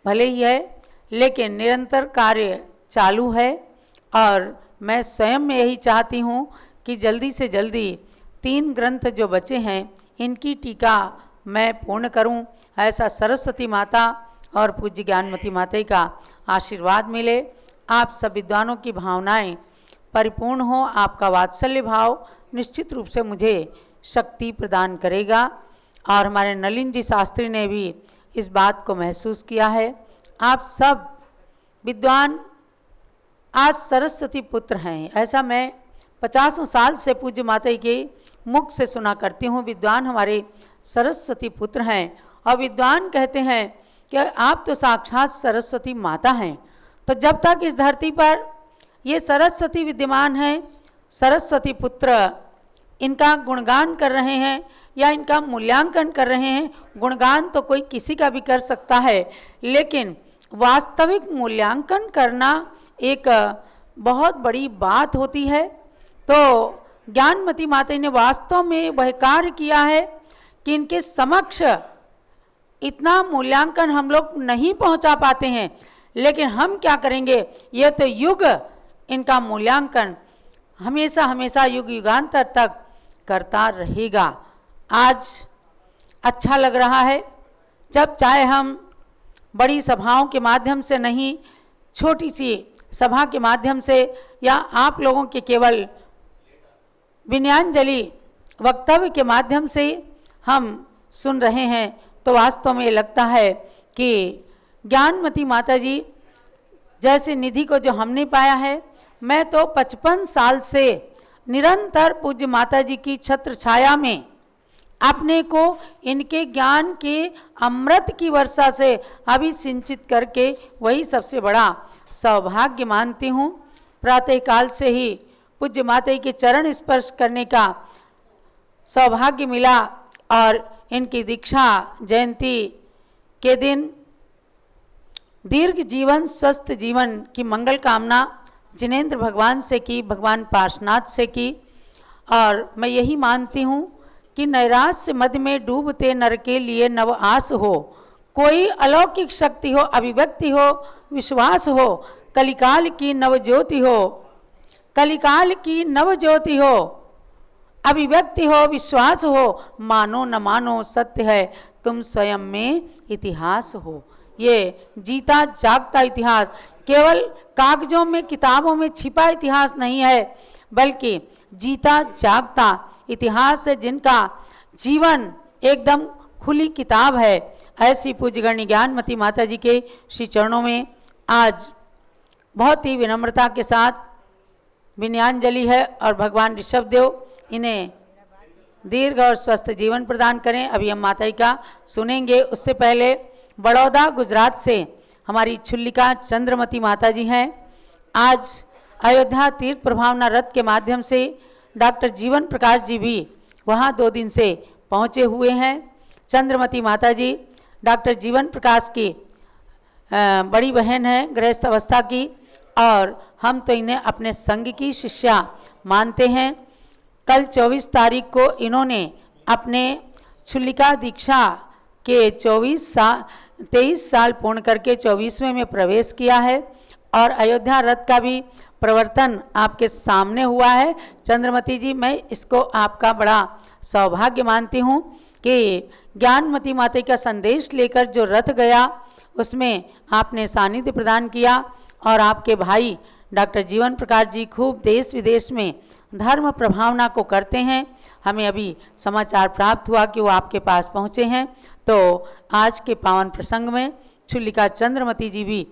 भले ही है, लेकिन निरंतर कार्य चालू है। और मैं स्वयं में यही चाहती हूँ कि जल्दी से जल्दी 3 ग्रंथ जो बचे हैं इनकी टीका मैं पूर्ण करूँ। ऐसा सरस्वती माता और पूज्य ज्ञानमती माता का आशीर्वाद मिले। आप सब विद्वानों की भावनाएं परिपूर्ण हो, आपका वात्सल्य भाव निश्चित रूप से मुझे शक्ति प्रदान करेगा। और हमारे नलिन जी शास्त्री ने भी इस बात को महसूस किया है। आप सब विद्वान आज सरस्वती पुत्र हैं, ऐसा मैं 50 साल से पूज्य माता के मुख से सुना करती हूँ। विद्वान हमारे सरस्वती पुत्र हैं, और विद्वान कहते हैं कि आप तो साक्षात सरस्वती माता हैं। तो जब तक इस धरती पर ये सरस्वती विद्यमान हैं, सरस्वती पुत्र इनका गुणगान कर रहे हैं या इनका मूल्यांकन कर रहे हैं। गुणगान तो कोई किसी का भी कर सकता है, लेकिन वास्तविक मूल्यांकन करना एक बहुत बड़ी बात होती है। तो ज्ञानमती माता ने वास्तव में वह कार्य किया है कि इनके समक्ष इतना मूल्यांकन हम लोग नहीं पहुंचा पाते हैं, लेकिन हम क्या करेंगे, ये तो युग इनका मूल्यांकन हमेशा हमेशा युग युगांतर तक करता रहेगा। आज अच्छा लग रहा है जब चाहे हम बड़ी सभाओं के माध्यम से नहीं, छोटी सी सभा के माध्यम से या आप लोगों के केवल विनयांजलि वक्तव्य के माध्यम से हम सुन रहे हैं, तो वास्तव में लगता है कि ज्ञानमती माता जी जैसे निधि को जो हमने पाया है। मैं तो 55 साल से निरंतर पूज्य माता जी की छत्र छाया में अपने को इनके ज्ञान के अमृत की वर्षा से अभी सिंचित करके वही सबसे बड़ा सौभाग्य मानती हूँ। प्रातःकाल से ही पूज्य माता के चरण स्पर्श करने का सौभाग्य मिला, और इनकी दीक्षा जयंती के दिन दीर्घ जीवन स्वस्थ जीवन की मंगल कामना जिनेंद्र भगवान से की, भगवान पार्श्वनाथ से की। और मैं यही मानती हूँ कि नैराश्य मद में डूबते नर के लिए नव आस हो, कोई अलौकिक शक्ति हो, अभिव्यक्ति हो, विश्वास हो, कलिकाल की नव ज्योति हो, कलिकाल की नव ज्योति हो, अभिव्यक्ति हो, विश्वास हो, मानो न मानो सत्य है, तुम स्वयं में इतिहास हो। ये जीता जागता इतिहास केवल कागजों में किताबों में छिपा इतिहास नहीं है, बल्कि जीता जागता इतिहास है, जिनका जीवन एकदम खुली किताब है। ऐसी पूज्यगण्य ज्ञानमती माता जी के श्री चरणों में आज बहुत ही विनम्रता के साथ विनयांजलि है, और भगवान ऋषभदेव इन्हें दीर्घ और स्वस्थ जीवन प्रदान करें। अभी हम माता जी का सुनेंगे, उससे पहले बड़ौदा गुजरात से हमारी छुल्लिका चंद्रमती माता जी हैं। आज अयोध्या तीर्थ प्रभावना रथ के माध्यम से डॉक्टर जीवन प्रकाश जी भी वहाँ 2 दिन से पहुँचे हुए हैं। चंद्रमती माता जी डॉक्टर जीवन प्रकाश की बड़ी बहन है गृहस्थ अवस्था की, और हम तो इन्हें अपने संघ की शिष्या मानते हैं। कल 24 तारीख को इन्होंने अपने छुल्लिका दीक्षा के 23 साल पूर्ण करके 24वें में प्रवेश किया है, और अयोध्या रथ का भी प्रवर्तन आपके सामने हुआ है। चंद्रमती जी, मैं इसको आपका बड़ा सौभाग्य मानती हूँ कि ज्ञानमती माता का संदेश लेकर जो रथ गया उसमें आपने सानिध्य प्रदान किया, और आपके भाई डॉक्टर जीवन प्रकाश जी खूब देश विदेश में धर्म प्रभावना को करते हैं। हमें अभी समाचार प्राप्त हुआ कि वो आपके पास पहुँचे हैं, तो आज के पावन प्रसंग में छुल्लिका चंद्रमती जी भी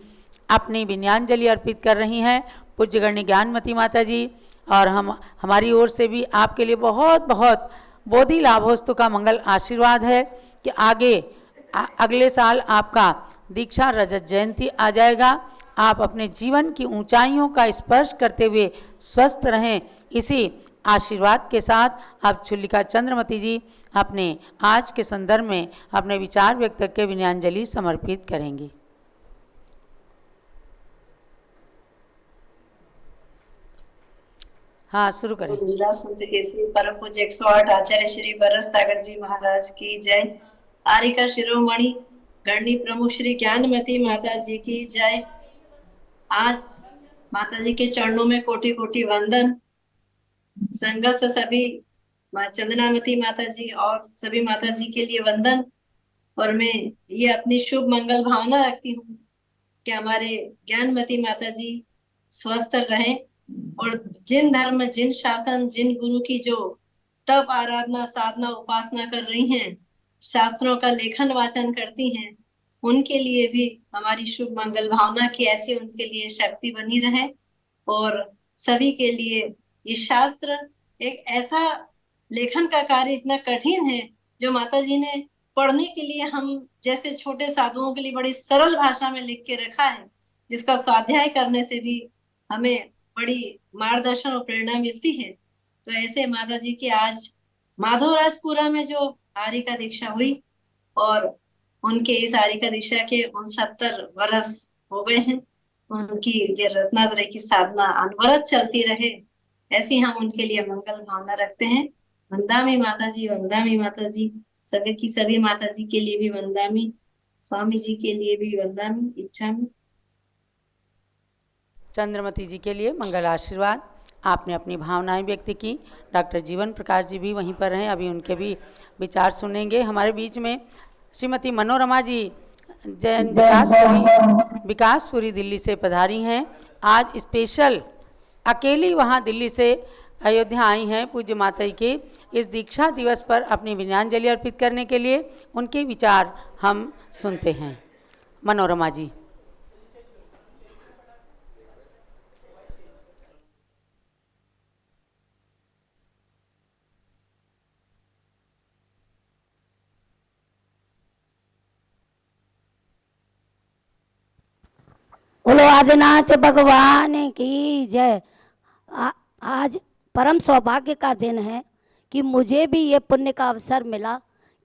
अपनी विनयाञ्जलि अर्पित कर रही हैं। पूज्यगण्य ज्ञानमती माता जी और हमारी ओर से भी आपके लिए बहुत बहुत बोधि लाभोस्तु का मंगल आशीर्वाद है कि अगले साल आपका दीक्षा रजत जयंती आ जाएगा। आप अपने जीवन की ऊंचाइयों का स्पर्श करते हुए स्वस्थ रहें, इसी आशीर्वाद के साथ आप छुल्लिका चंद्रमती जी अपने आज के संदर्भ में अपने विचार व्यक्त करके विनयाञ्जलि समर्पित करेंगी। हाँ, शुरू करें। गुजरात संत केसरी परम पूज्य 108 आचार्य श्री भरत सागर जी महाराज की जय। आरिका शिरोमणि गणनी प्रमुख श्री ज्ञानमती माता जी की जय। आज माता जी के चरणों में कोटि कोटि वंदन। संगत सभी चंदनामती माता जी और सभी माता जी के लिए वंदन। और मैं ये अपनी शुभ मंगल भावना रखती हूँ कि हमारे ज्ञानमती माता जी स्वस्थ रहें, और जिन धर्म, जिन शासन, जिन गुरु की जो तप, आराधना, साधना, उपासना कर रही हैं, शास्त्रों का लेखन वाचन करती हैं, उनके लिए भी हमारी शुभ मंगल भावना की ऐसी उनके लिए शक्ति बनी रहे। और सभी के लिए ये शास्त्र एक ऐसा लेखन का कार्य इतना कठिन है जो माता जी ने पढ़ने के लिए हम जैसे छोटे साधुओं के लिए बड़ी सरल भाषा में लिख के रखा है, जिसका स्वाध्याय करने से भी हमें बड़ी मार्गदर्शन और प्रेरणा मिलती है। तो ऐसे माता जी की आज माधवराजपुरा में जो आरिका दीक्षा हुई, और उनके इस आरिका दीक्षा के 69 वर्ष हो गए हैं। उनकी ये रत्नात्रय की साधना अनवरत चलती रहे, ऐसी हम उनके लिए मंगल भावना रखते हैं। वंदामी माता जी, वंदामी माता जी, सभी की सभी माता जी के लिए भी वंदामी, स्वामी जी के लिए भी वंदामी, इच्छामी। चंद्रमती जी के लिए मंगल आशीर्वाद। आपने अपनी भावनाएं व्यक्त की। डॉक्टर जीवन प्रकाश जी भी वहीं पर हैं, अभी उनके भी विचार सुनेंगे। हमारे बीच में श्रीमती मनोरमा जी जैन विकासपुरी दिल्ली से पधारी हैं। आज स्पेशल अकेली वहां दिल्ली से अयोध्या आई हैं पूज्य माता जी के इस दीक्षा दिवस पर अपनी विनयाञ्जलि अर्पित करने के लिए। उनके विचार हम सुनते हैं। मनोरमा जी। बोलो आदिनाथ भगवान की जय। आज परम सौभाग्य का दिन है कि मुझे भी ये पुण्य का अवसर मिला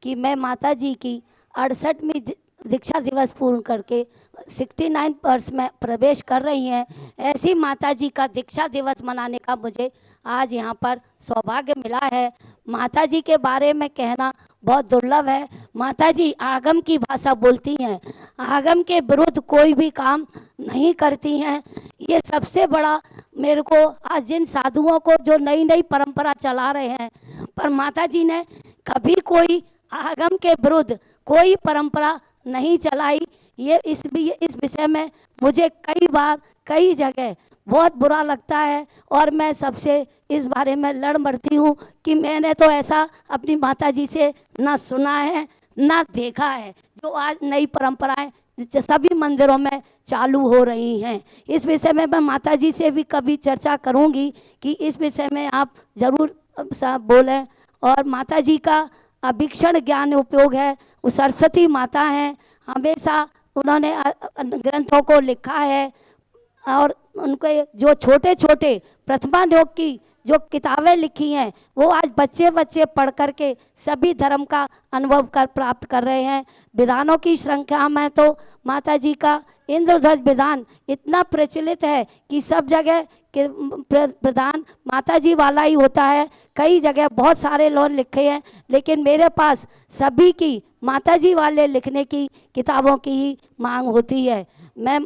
कि मैं माता जी की 68वीं दीक्षा दिवस पूर्ण करके 69 वर्ष में प्रवेश कर रही हैं। ऐसी माता जी का दीक्षा दिवस मनाने का मुझे आज यहाँ पर सौभाग्य मिला है। माता जी के बारे में कहना बहुत दुर्लभ है। माता जी आगम की भाषा बोलती हैं, आगम के विरुद्ध कोई भी काम नहीं करती हैं। ये सबसे बड़ा मेरे को आज जिन साधुओं को जो नई नई परंपरा चला रहे हैं, पर माता जी ने कभी कोई आगम के विरुद्ध कोई परंपरा नहीं चलाई। ये इस विषय में मुझे कई बार कई जगह बहुत बुरा लगता है, और मैं सबसे इस बारे में लड़ मरती हूँ कि मैंने तो ऐसा अपनी माता जी से ना सुना है ना देखा है, जो आज नई परंपराएं सभी मंदिरों में चालू हो रही हैं। इस विषय में मैं माता जी से भी कभी चर्चा करूँगी कि इस विषय में आप ज़रूर बोलें। और माता जी का अभीक्षण ज्ञान उपयोग है। वो सरस्वती माता हैं, हमेशा उन्होंने ग्रंथों को लिखा है, और उनके जो छोटे छोटे प्रथमा योग की जो किताबें लिखी हैं वो आज बच्चे बच्चे पढ़ करके सभी धर्म का अनुभव कर प्राप्त कर रहे हैं। विधानों की श्रृंखला में तो माता जी का इंद्रध्वज विधान इतना प्रचलित है कि सब जगह के प्रधान माता जी वाला ही होता है। कई जगह बहुत सारे लोग लिखे हैं, लेकिन मेरे पास सभी की माता जी वाले लिखने की किताबों की ही मांग होती है। मैं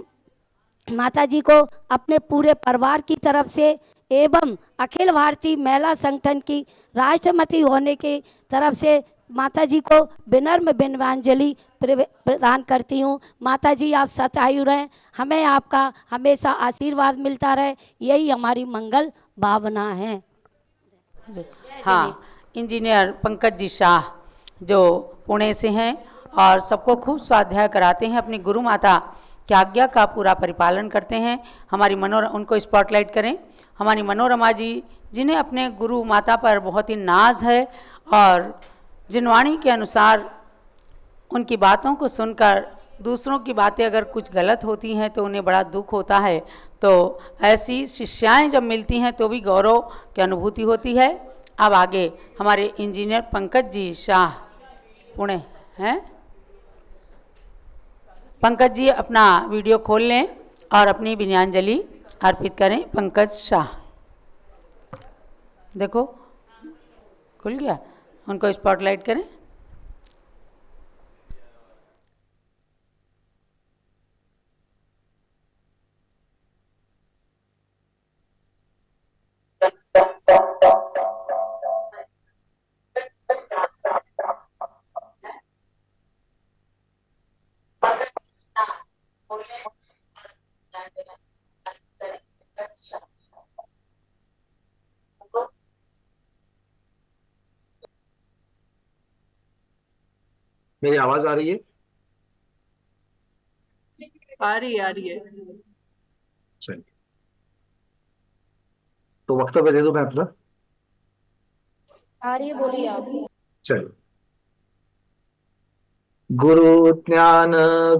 माता जी को अपने पूरे परिवार की तरफ से एवं अखिल भारतीय महिला संगठन की राष्ट्रमती होने की तरफ से माता जी को विनम्र विनम्रांजलि प्रदान करती हूँ। माता जी आप सतायु रहें, हमें आपका हमेशा आशीर्वाद मिलता रहे, यही हमारी मंगल भावना है। हाँ, इंजीनियर पंकज जी शाह जो पुणे से हैं और सबको खूब स्वाध्याय कराते हैं, अपनी गुरु माता की आज्ञा का पूरा परिपालन करते हैं। हमारी उनको स्पॉटलाइट करें। हमारी मनोरमा जी, जिन्हें अपने गुरु माता पर बहुत ही नाज है और जिनवाणी के अनुसार उनकी बातों को सुनकर दूसरों की बातें अगर कुछ गलत होती हैं तो उन्हें बड़ा दुख होता है। तो ऐसी शिष्याएं जब मिलती हैं तो भी गौरव की अनुभूति होती है। अब आगे हमारे इंजीनियर पंकज जी शाह पुणे हैं। पंकज जी अपना वीडियो खोल लें और अपनी विनयाञ्जलि अर्पित करें। पंकज शाह, देखो खुल गया, उनको स्पॉटलाइट करें। मेरी आवाज आ रही है? आ रही है। चलिए, तो वक्तव्य दे दो मैं अपना। आ रही है, बोलिए आप। चलिए। गुरु ज्ञान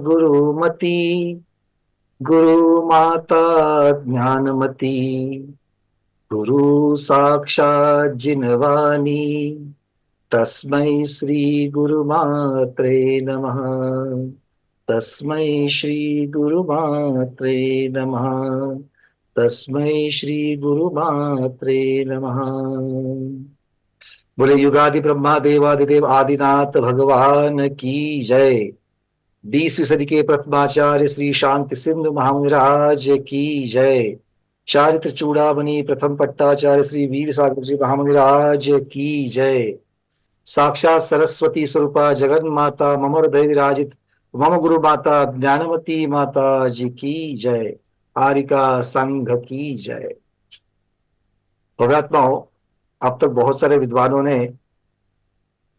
गुरुमति, गुरु माता ज्ञानमती, गुरु साक्षात जिनवानी, तस्मै श्री गुरुमात्रे नमः। तस्मै श्री गुरुमात्रे नमः। तस्मै श्री गुरुमात्रे नमः। बोले युगादि ब्रह्मा देवादिदेव आदिनाथ भगवान की जय। 20वीं सदी के प्रथमाचार्य श्री शांति सिंधु महाराज की जय। चारित्र चूड़ामणि प्रथम पट्टाचार्य श्री वीर सागर जी महाराज की जय। साक्षात सरस्वती स्वरूपा जगन माता मम हृदय विराजित मम गुरु माता ज्ञानमती माता जी की जय। आरिका संघ की जय। भव्यात्माओं, अब तक बहुत सारे विद्वानों ने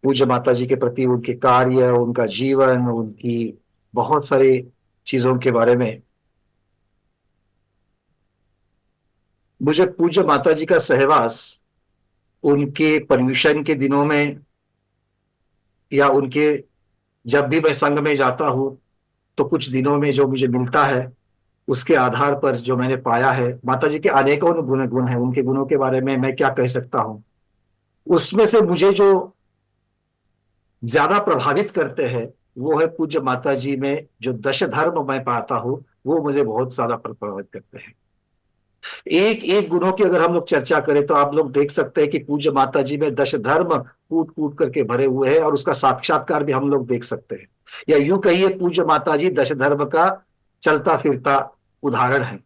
पूज्य माता जी के प्रति उनके कार्य, उनका जीवन, उनकी बहुत सारी चीजों के बारे में, मुझे पूज्य माता जी का सहवास उनके पर्यूषण के दिनों में या उनके जब भी मैं संघ में जाता हूं तो कुछ दिनों में जो मुझे मिलता है उसके आधार पर जो मैंने पाया है, माता जी के अनेकों गुण हैं, उनके गुणों के बारे में मैं क्या कह सकता हूं। उसमें से मुझे जो ज्यादा प्रभावित करते हैं वो है पूज्य माता जी में जो दश धर्म मैं पाता हूं, वो मुझे बहुत ज्यादा प्रभावित करते हैं। एक एक गुणों की अगर हम लोग चर्चा करें तो आप लोग देख सकते हैं कि पूज्य माता जी में दश धर्म कूट कूट करके भरे हुए हैं और उसका साक्षात्कार भी हम लोग देख सकते हैं। या यूं कहिए पूज्य माता जी दश धर्म का चलता फिरता उदाहरण है।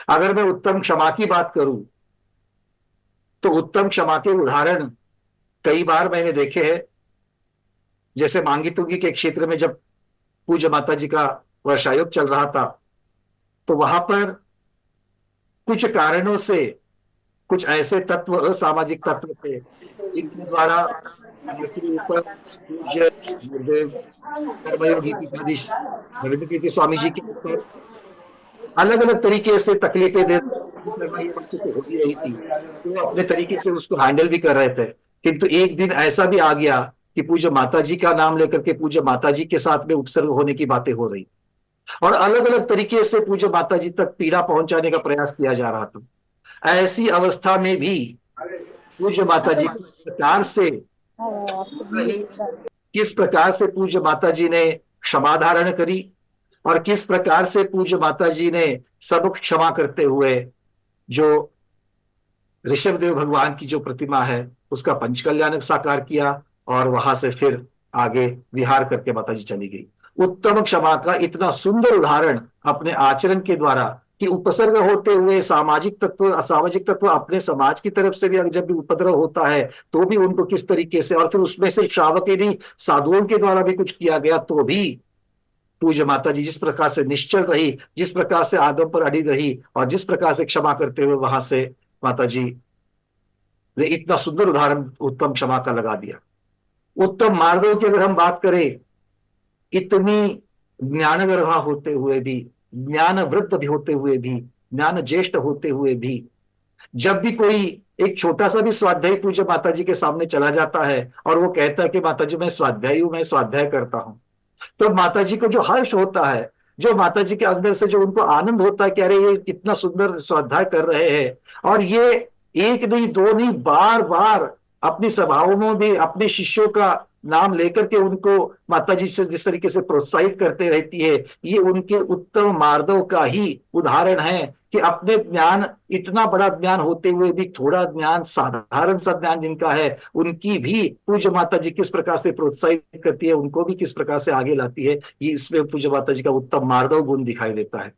अगर मैं उत्तम क्षमा की बात करूं तो उत्तम क्षमा के उदाहरण कई बार मैंने देखे हैं। जैसे मांगी तुंगी के क्षेत्र में जब पूज्य माता जी का वर्षायोग चल रहा था तो वहां पर कुछ कारणों से कुछ ऐसे तत्व, असामाजिक तत्व थे इनके द्वारा के ऊपर पूज्य गुरुदेव कर्मयोगी पीठाधीश नरेंद्र कीर्ति स्वामी जी के ऊपर अलग अलग तरीके से तकलीफें दे हो ही रही थी। तो अपने तरीके से उसको हैंडल भी कर रहे थे, किंतु एक दिन ऐसा भी आ गया कि पूज्य माता जी का नाम लेकर के पूज्य माता जी के साथ में उपसर्ग होने की बातें हो रही और अलग अलग तरीके से पूज्य माता जी तक पीड़ा पहुंचाने का प्रयास किया जा रहा था। ऐसी अवस्था में भी पूज्य माता जी किस प्रकार से पूज्य माता जी ने क्षमा धारण करी और किस प्रकार से पूज्य माता जी ने सब क्षमा करते हुए जो ऋषभदेव भगवान की जो प्रतिमा है उसका पंचकल्याणक साकार किया और वहां से फिर आगे विहार करके माता जी चली गई। उत्तम क्षमा का इतना सुंदर उदाहरण अपने आचरण के द्वारा कि उपसर्ग होते हुए सामाजिक तत्व असामाजिक तत्व अपने समाज की तरफ से भी जब भी उपद्रव होता है तो भी उनको किस तरीके से, और फिर उसमें सिर्फ श्रावक ही नहीं साधुओं के द्वारा भी कुछ किया गया तो भी पूज्य माता जी जिस प्रकार से निश्चल रही, जिस प्रकार से आदम पर अड़ी रही और जिस प्रकार से क्षमा करते हुए वहां से माता जी ने इतना सुंदर उदाहरण उत्तम क्षमा का लगा दिया। उत्तम मार्गों की अगर हम बात करें, इतनी ज्ञानगर्भा होते हुए भी, ज्ञान वृद्ध भी होते हुए भी, ज्ञान ज्येष्ठ होते हुए भी जब भी कोई एक छोटा सा भी स्वाध्यायी पूज्य माता जी के सामने चला जाता है और वो कहता है कि माता जी मैं स्वाध्यायी हूं, मैं स्वाध्याय करता हूं, तो माता जी को जो हर्ष होता है, जो माता जी के अंदर से जो उनको आनंद होता है कि अरे ये कितना सुंदर स्वाध्याय कर रहे हैं, और ये एक नहीं दो नहीं बार बार अपनी सभाओं में भी अपने शिष्यों का नाम लेकर के उनको माता जी से जिस तरीके से प्रोत्साहित करते रहती है, ये उनके उत्तम मार्गों का ही उदाहरण है कि अपने ज्ञान, इतना बड़ा ज्ञान होते हुए भी थोड़ा ज्ञान, साधारण सा ज्ञान जिनका है, उनकी भी पूज्य माता जी किस प्रकार से प्रोत्साहित करती है, उनको भी किस प्रकार से आगे लाती है, ये इसमें पूज्य माता जी का उत्तम मार्गव गुण दिखाई देता है।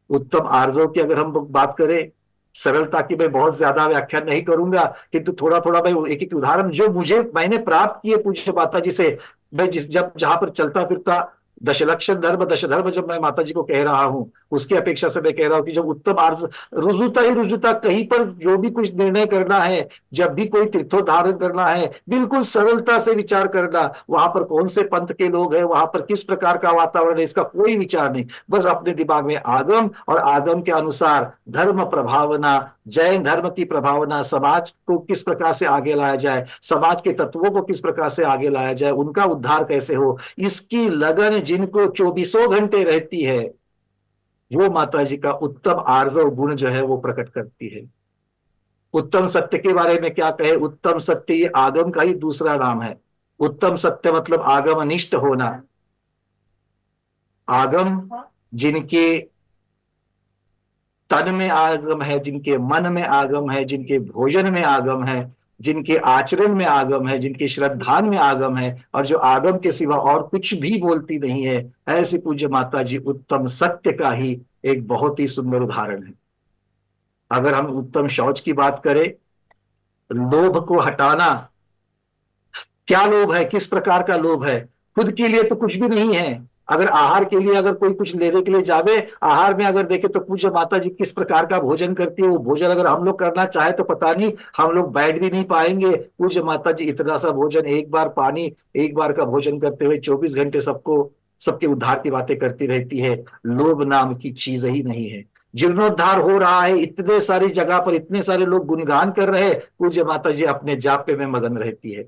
उत्तम आर्जव की अगर हम बात करें, सरलता की मैं बहुत ज्यादा व्याख्या नहीं करूंगा, किंतु थोड़ा थोड़ा मैं एक एक उदाहरण जो मैंने प्राप्त किए पूज्य माता जी से, मैं जब जहां पर चलता फिरता दशलक्षण धर्म दश धर्म जब मैं माता जी को कह रहा हूं, उसकी अपेक्षा से मैं कह रहा हूं कि जब उत्तम आर्ज रुजुता ही रुजुता कहीं पर जो भी कुछ निर्णय करना है, जब भी कोई तीर्थोद्धारण करना है, बिल्कुल सरलता से विचार करना, वहां पर कौन से पंथ के लोग हैं, वहां पर किस प्रकार का वातावरण है, इसका कोई विचार नहीं, बस अपने दिमाग में आगम और आगम के अनुसार धर्म प्रभावना, जैन धर्म की प्रभावना, समाज को किस प्रकार से आगे लाया जाए, समाज के तत्वों को किस प्रकार से आगे लाया जाए, उनका उद्धार कैसे हो, इसकी लगन जिनको 24 घंटे रहती है, वो माता जी का उत्तम आर्जव गुण जो है वो प्रकट करती है। उत्तम सत्य के बारे में क्या कहे, उत्तम सत्य ये आगम का ही दूसरा नाम है। उत्तम सत्य मतलब आगम अनिष्ट होना। आगम जिनके तन में आगम है, जिनके मन में आगम है, जिनके भोजन में आगम है, जिनके आचरण में आगम है, जिनके श्रद्धान में आगम है, और जो आगम के सिवा और कुछ भी बोलती नहीं है, ऐसी पूज्य माता जी उत्तम सत्य का ही एक बहुत ही सुंदर उदाहरण है। अगर हम उत्तम शौच की बात करें, लोभ को हटाना। क्या लोभ है, किस प्रकार का लोभ है? खुद के लिए तो कुछ भी नहीं है। अगर आहार के लिए अगर कोई कुछ लेने के लिए जावे, आहार में अगर देखे तो पूज्य माता जी किस प्रकार का भोजन करती है, वो भोजन अगर हम लोग करना चाहे तो पता नहीं हम लोग बैठ भी नहीं पाएंगे। पूज्य माता जी इतना सा भोजन, एक बार पानी, एक बार का भोजन करते हुए 24 घंटे सबके उद्धार की बातें करती रहती है। लोभ नाम की चीज ही नहीं है। जीर्णोद्धार हो रहा है, इतने सारी जगह पर इतने सारे लोग गुणगान कर रहे हैं, पूज्य माता जी अपने जापे में मगन रहती है।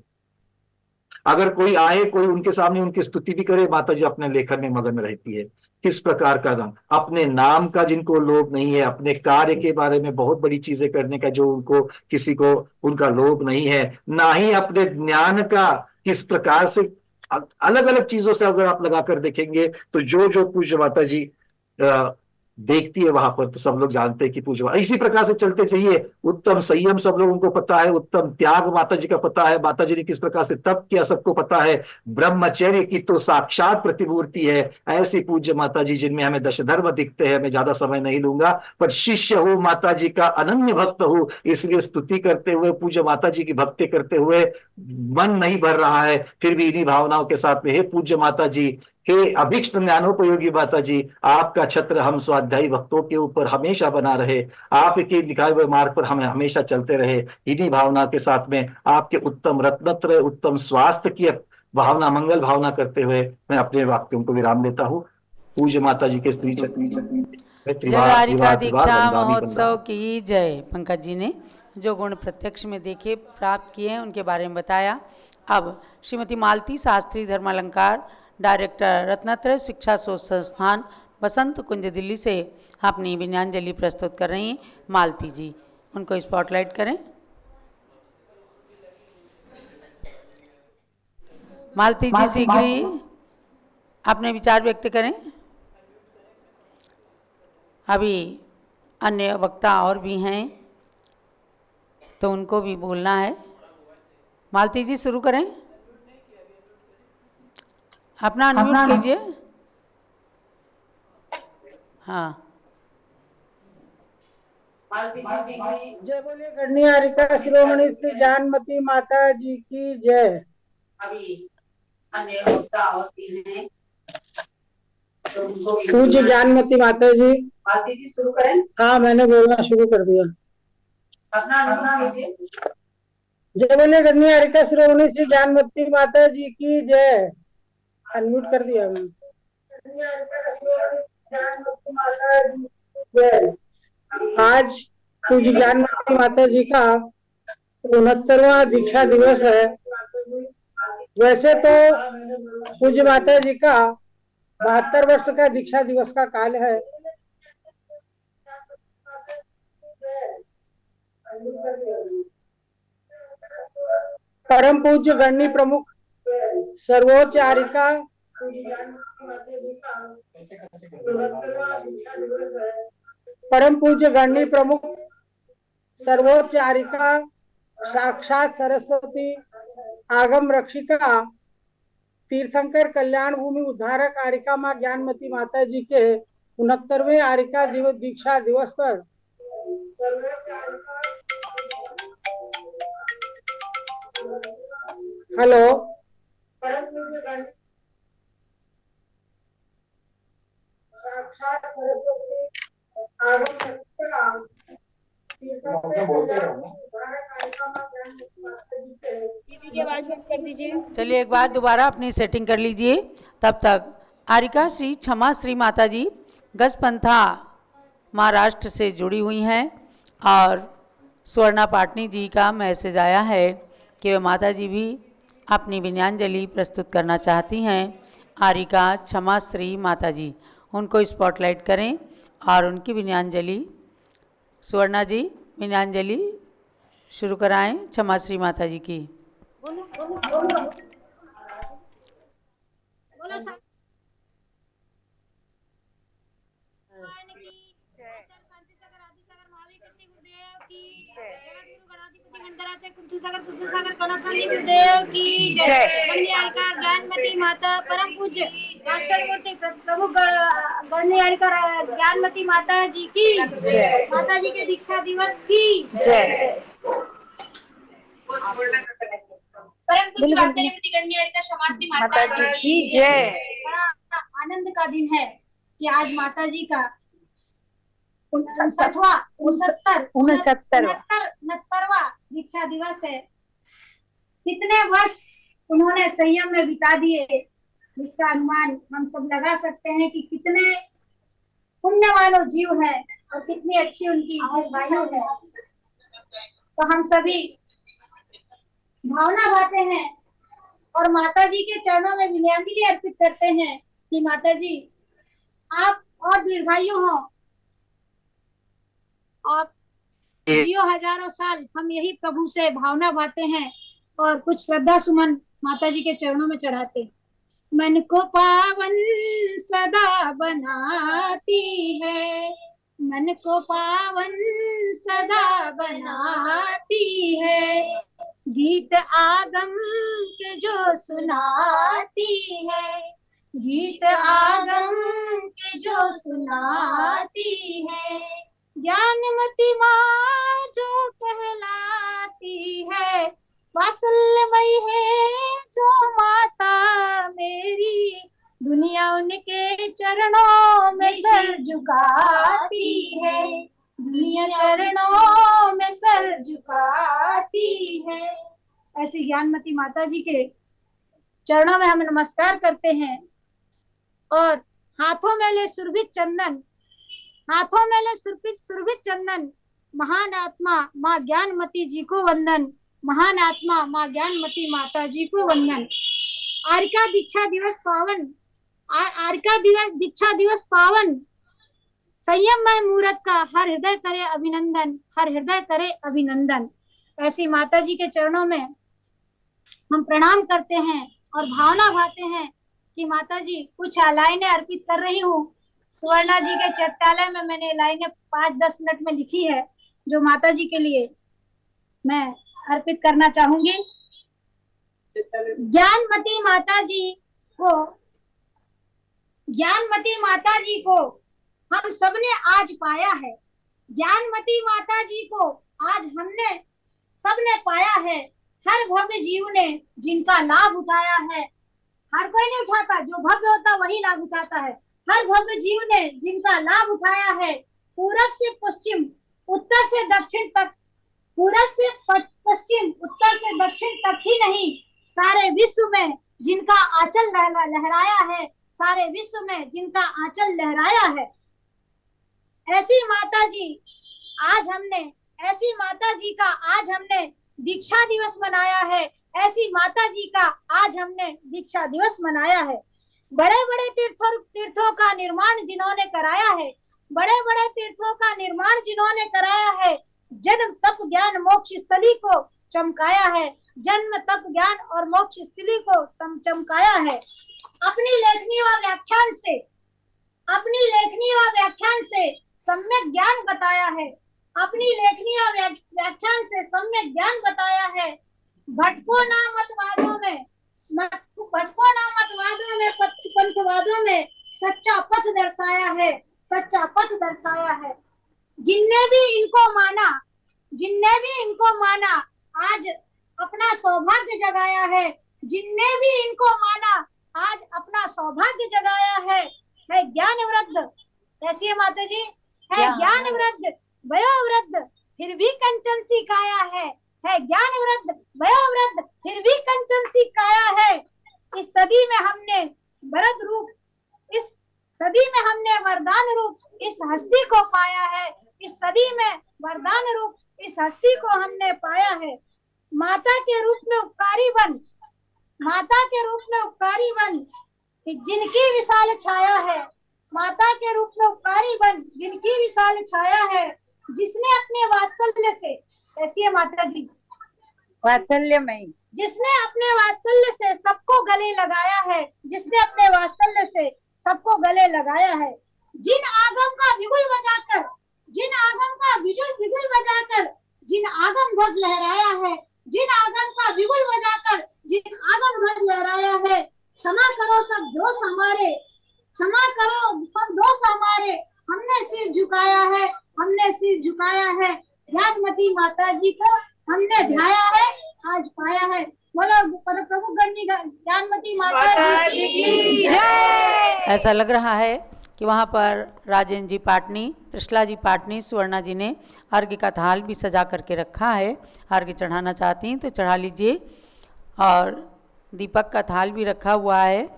अगर कोई आए, कोई उनके सामने उनकी स्तुति भी करे, माता जी अपने लेखन में मगन रहती है। किस प्रकार का नाम, अपने नाम का जिनको लोभ नहीं है, अपने कार्य के बारे में बहुत बड़ी चीजें करने का जो उनको किसी को उनका लोभ नहीं है, ना ही अपने ज्ञान का किस प्रकार से अलग अलग चीजों से अगर आप लगाकर देखेंगे तो जो पूज्य माता जी देखती है वहां पर, तो सब लोग जानते हैं कि पूज्य। इसी प्रकार से चलते चाहिए। उत्तम संयम सब लोगों को पता है, उत्तम त्याग माता जी का पता है, माता जी ने किस प्रकार से तप किया सबको पता है। ब्रह्मचर्य की तो साक्षात प्रतिमूर्ति है ऐसी पूज्य माता जी, जिनमें हमें दश धर्म दिखते हैं। मैं ज्यादा समय नहीं लूंगा, पर शिष्य हूं माता जी का, अनन्य भक्त हूं, इसलिए स्तुति करते हुए, पूज्य माता जी की भक्ति करते हुए मन नहीं भर रहा है, फिर भी इन्हीं भावनाओं के साथ में, हे पूज्य माता जी, हे अभीष्ट ज्ञानोपयोगी माता जी, आपका छत्र हम स्वाध्यायी भक्तों के ऊपर हमेशा बना रहे, आपके दिखाए हुए मार्ग पर हमें हमेशा चलते रहे। इन्हीं भावना के साथ में आपके उत्तम रत्नत्रय, उत्तम स्वास्थ्य की भावना, मंगल भावना करते हुए मैं अपने वाक्यों को विराम देता हूँ। पूज्य माता जी के स्त्री जगदारिका दीक्षा महोत्सव की जय। पंकज जी ने जो गुण प्रत्यक्ष में देखे, प्राप्त किए हैं, उनके बारे में बताया। अब श्रीमती मालती शास्त्री धर्मालंकार, डायरेक्टर रत्नत्रय शिक्षा शोध संस्थान, बसंत कुंज दिल्ली से अपनी विनयांजलि प्रस्तुत कर रही हैं मालती जी। उनको स्पॉटलाइट करें। मालती जी शीघ्र ही अपने विचार व्यक्त करें। अभी अन्य वक्ता और भी हैं तो उनको भी बोलना है। मालती जी शुरू करें, अपना अनम्यूट कीजिए। हाँ, जय बोलिए गढ़नी आरिका शिरोमणि श्री जानमती माता जी की जय। अभी अन्य वक्ता और भी हैं तो उनको भी पूज्य ज्ञानमती माता जी। मालती जी शुरू करें। हाँ, मैंने बोलना शुरू कर दिया। अपना अनम्यूट कीजिए। जय बोलिए गढ़नी आरिका शिरोमणि श्री जानमती माता जी की जय। अनम्यूट कर दिया मैं। जानमती माता जी की जय। आज पूज्य ज्ञानमती माता जी का 69वां दीक्षा दिवस है। वैसे तो पूज्य माता जी का 72 वर्ष का दीक्षा दिवस का काल है। परम पूज्य गणनी प्रमुख सर्वोच्च आरिका परम पूज्य गणनी प्रमुख सर्वोच्च आरिका साक्षात सरस्वती आगम रक्षिका तीर्थंकर कल्याण भूमि उद्धारक आरिका माँ ज्ञानमती माता जी के 69वें आरिका दिवस दीक्षा दिवस पर हेलो साक्षात सरस्वती आगम रक्षिका आवाज बंद कर दीजिए। चलिए एक बार दोबारा अपनी सेटिंग कर लीजिए। तब तक आरिका श्री क्षमा श्री माता जी गजपंथा महाराष्ट्र से जुड़ी हुई हैं और स्वर्णा पाटनी जी का मैसेज आया है कि वे माता जी भी अपनी विनयांजलि प्रस्तुत करना चाहती हैं। आरिका क्षमा श्री माता जी, उनको स्पॉटलाइट करें और उनकी विनयांजलि। स्वर्णा जी विनयांजलि शुरू कराएं क्षमा श्री माता जी की। ज्ञानमती माता परम पूज्य मूर्ति प्रमुख गणनी आरिका ज्ञानमती माता जी की जय। माता जी के दीक्षा दिवस की जय। परम पूज्य वात्सल्यमती गणनी आरिका क्षमा श्री माता जी की जय। बड़ा आनंद का दिन है कि आज माता जी का 69वां दीक्षा दिवस है। कितने वर्ष उन्होंने संयम में बिता दिए, इसका अनुमान हम सब लगा सकते हैं कि कितने पुण्यवान जीव है और कितनी अच्छी उनकी वायु है। तो हम सभी भावना भाते हैं और माता जी के चरणों में विनयांजलि अर्पित करते हैं कि माता जी आप और दीर्घायु हो, आप जियो हजारों साल। हम यही प्रभु से भावना भाते हैं और कुछ श्रद्धा सुमन माता जी के चरणों में चढ़ाते। मन को पावन सदा बनाती है, मन को पावन सदा बनाती है, गीत आगम के जो सुनाती है, गीत आगम के जो सुनाती है। ज्ञानमती माँ जो कहलाती है, वात्सल्यमयी है जो माता मेरी, दुनिया उनके चरणों में सर झुकाती है, दुनिया चरणों में सर झुकाती है। ऐसी ज्ञानमती माता जी के चरणों में हम नमस्कार करते हैं और हाथों में ले सुरभित चंदन, हाथों में ले सुरभित चंदन, महान आत्मा माँ ज्ञानमती जी को वंदन, महान आत्मा माँ ज्ञानमती माता जी को वंदन। आरिका दीक्षा दिवस पावन आरिका दिवस, दीक्षा दिवस पावन, संयममय मूर्त का हर हृदय करे अभिनंदन, हर हृदय करे अभिनंदन। ऐसी माता जी के चरणों में हम प्रणाम करते हैं और भावना भाते हैं कि माता जी कुछ लाइनें अर्पित कर रही हूँ। सुवर्णा जी के चैत्यालय में मैंने लाइनें 5-10 मिनट में लिखी है, जो माता जी के लिए मैं अर्पित करना चाहूंगी। ज्ञानमती माता जी को हम सबने आज पाया है। ज्ञानमती माता जी को आज हमने सबने पाया है। हर भव्य जीव ने जिनका लाभ उठाया है, हर कोई नहीं उठाता, जो भव्य होता वही लाभ उठाता है। हर भव्य जीव ने जिनका लाभ उठाया है, पूरब से पश्चिम, उत्तर से दक्षिण तक, पूरब से पश्चिम, उत्तर से दक्षिण तक ही नहीं, सारे विश्व में जिनका आंचल लहराया है, सारे विश्व में जिनका आंचल लहराया है। ऐसी माता जी का आज हमने दीक्षा दिवस मनाया है। ऐसी माता जी का आज हमने दीक्षा दिवस मनाया है। बड़े बड़े तीर्थों का निर्माण जिन्होंने कराया है, बड़े बड़े तीर्थों का निर्माण जिन्होंने कराया है, जन्म तप ज्ञान मोक्ष स्थली को चमकाया है, जन्म तप ज्ञान और मोक्ष स्थली को चमकाया है। अपनी लेखनी व व्याख्यान से सम्यक ज्ञान बताया है, अपनी लेखनी व व्याख्यान से सम्यक ज्ञान बताया है। भटको ना मतवादों में पंथवादों में सच्चा पथ दर्शाया है, सच्चा पथ दर्शाया है। जिनने भी इनको माना आज अपना सौभाग्य जगाया है, जिनने भी इनको माना आज अपना सौभाग्य जगाया है ज्ञान वृद्ध। ऐसी है माता जी, है ज्ञान वृद्ध वयोवृद्ध फिर भी कंचन सी काया है ज्ञान वृद्ध वयोवृद्ध फिर भी कंचन सी काया है। इस सदी में हमने वरद रूप, इस सदी में हमने वरदान रूप इस हस्ती को पाया है, इस सदी में वरदान रूप इस हस्ती को हमने पाया है। माता के रूप में उपकारी बन जिनकी विशाल छाया है, माता के रूप में उपकारी बन जिनकी विशाल छाया है, जिसने अपने वात्सल्य से, ऐसी है माता जी वात्सल्यमयी, जिसने अपने वात्सल्य से सबको गले लगाया है, जिसने अपने वात्सल्य से सबको गले लगाया है। जिन आगम का बिगुल बजाकर, जिन आगम का बिगुल बजाकर जिन आगम ध्वज लहराया है, जिन आगम का बिगुल बजाकर जिन आगम ध्वज लहराया है। क्षमा करो सब दोष हमारे, क्षमा करो सब दोष हमारे, हमने सिर झुकाया है, हमने सिर झुकाया है। ज्ञानमती माता जी को हमने ध्याया है, आज पाया है। बोलो प्रभु ज्ञानमती माता जी की जय। ऐसा लग रहा है कि वहाँ पर राजेंद्र जी पाटनी, त्रिशला जी पाटनी, सुवर्णा जी ने अर्घ्य का थाल भी सजा करके रखा है। अर्घ्य चढ़ाना चाहती हैं तो चढ़ा लीजिए। और दीपक का थाल भी रखा हुआ है,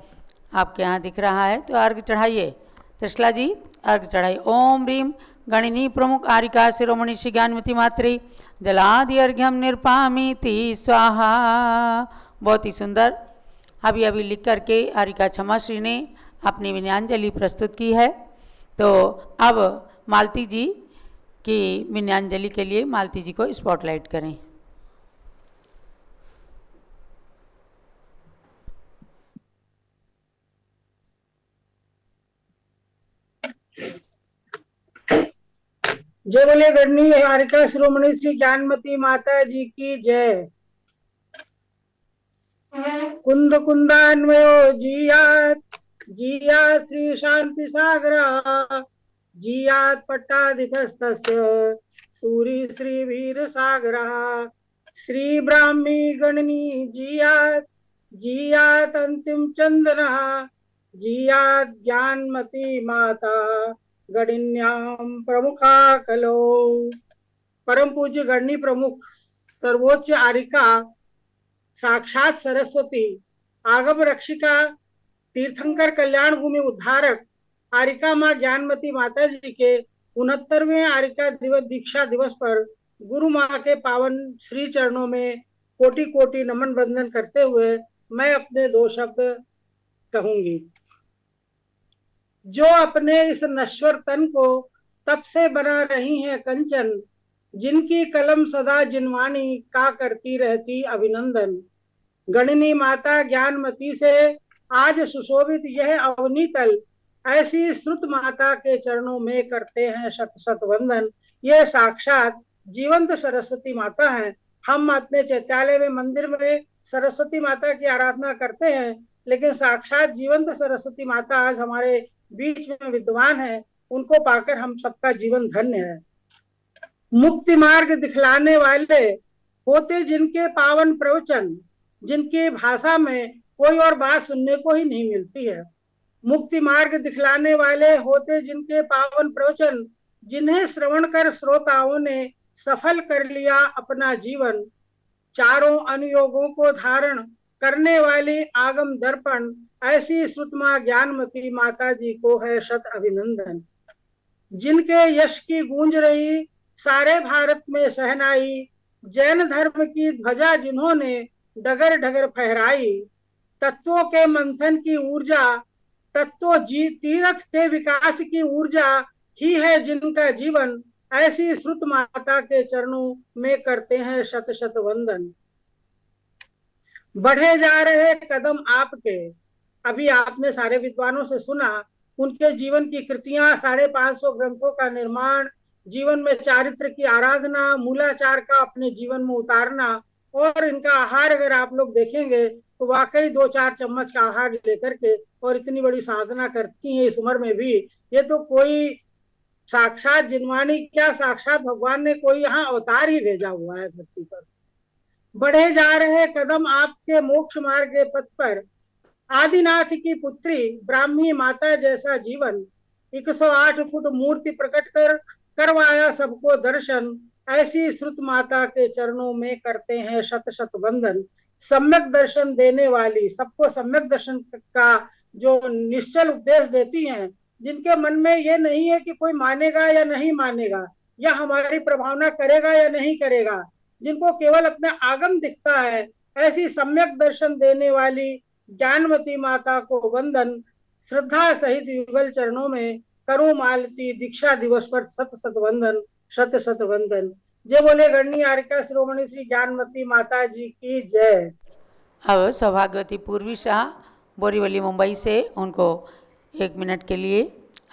आपके यहाँ दिख रहा है, तो अर्घ्य चढ़ाइए। त्रिशला जी अर्घ्य चढ़ाइए। ओम ह्रीम गणिनी प्रमुख आरिका शिरोमणि श्री ज्ञानमती मात्री जलादि अर्घ्यम निर्पामीति स्वाहा। बहुत ही सुंदर अभी अभी लिख करके आरिका क्षमा श्री ने अपनी विनयांजलि प्रस्तुत की है। तो अब मालती जी की विनयांजलि के लिए मालती जी को स्पॉटलाइट करें। जय बोले गणनी हारिका शिरोमणि श्री ज्ञानमती माता जी की जय। कुंद कुंदान्वयो जियात श्री शांति सागरा जियात पट्टाधिपस्तस्य सूरी श्री वीर सागरा श्री ब्राह्मी गणनी जियात अंतिम चंदना जियात ज्ञानमती माता गणिन्याम प्रमुखा कलो। परम पूज्य गणनी प्रमुख सर्वोच्च आरिका साक्षात सरस्वती आगम रक्षिका तीर्थंकर कल्याण भूमि उद्धारक आरिका माँ ज्ञानमती माता जी के 69वें आरिका दिवस दीक्षा दिवस पर गुरु माँ के पावन श्री चरणों में कोटि कोटि नमन बंदन करते हुए मैं अपने 2 शब्द कहूंगी। जो अपने इस नश्वर तन को तप से बना रही हैं कंचन, जिनकी कलम सदा जिनवानी का करती रहती अभिनंदन। गणनी माता ज्ञानमती से आज सुशोभित यह अवनी तल, ऐसी श्रुत माता के चरणों में करते हैं शत शत वंदन। ये साक्षात जीवंत सरस्वती माता है। हम अपने चैत्यालय में मंदिर में सरस्वती माता की आराधना करते हैं, लेकिन साक्षात जीवंत सरस्वती माता आज हमारे बीच में विद्वान है। उनको पाकर हम सबका जीवन धन्य है। मुक्ति मार्ग दिखलाने वाले होते जिनके पावन प्रवचन, जिनकी भाषा में कोई और बात सुनने को ही नहीं मिलती है। मुक्ति मार्ग दिखलाने वाले होते जिनके पावन प्रवचन, जिन्हें श्रवण कर श्रोताओं ने सफल कर लिया अपना जीवन। चारों अनुयोगों को धारण करने वाली आगम दर्पण, ऐसी श्रुतमा ज्ञानमती माता जी को है शत अभिनंदन। जिनके यश की गूंज रही सारे भारत में सहनाई, जैन धर्म की ध्वजा जिन्होंने डगर डगर फहराई। तत्वों के मंथन की ऊर्जा, तत्व जी तीर्थ के विकास की ऊर्जा ही है जिनका जीवन, ऐसी श्रुत माता के चरणों में करते हैं शत शत वंदन। बढ़े जा रहे कदम आपके, अभी आपने सारे विद्वानों से सुना उनके जीवन की कृतियां, 550 ग्रंथों का निर्माण, जीवन में चारित्र की आराधना, मूलाचार का अपने जीवन में उतारना, और इनका आहार अगर आप लोग देखेंगे तो वाकई 2-4 चम्मच का आहार लेकर के और इतनी बड़ी साधना करती हैं इस उम्र में भी। ये तो कोई साक्षात जिनवानी क्या, साक्षात भगवान ने कोई यहाँ अवतार ही भेजा हुआ है धरती पर। बढ़े जा रहे कदम आपके मोक्ष मार्ग के पथ पर, आदिनाथ की पुत्री ब्राह्मी माता जैसा जीवन, 108 फुट मूर्ति प्रकट कर करवाया सबको दर्शन, ऐसी श्रुत माता के चरणों में करते हैं शत शत वंदन। सम्यक दर्शन देने वाली, सबको सम्यक दर्शन का जो निश्चल उपदेश देती हैं, जिनके मन में ये नहीं है कि कोई मानेगा या नहीं मानेगा, या हमारी प्रभावना करेगा या नहीं करेगा, जिनको केवल अपना आगम दिखता है, ऐसी सम्यक दर्शन देने वाली ज्ञानमती माता को वंदन। श्रद्धा सहित युगल चरणों में करूं मालती, दीक्षा दिवस पर शत शत वंदन, शत शत वंदन। जय बोले गणनी आरिका शिरोमणि श्री ज्ञानमती माता जी की जय। अब सौभाग्यवती पूर्वी शाह बोरीवली मुंबई से, उनको 1 मिनट के लिए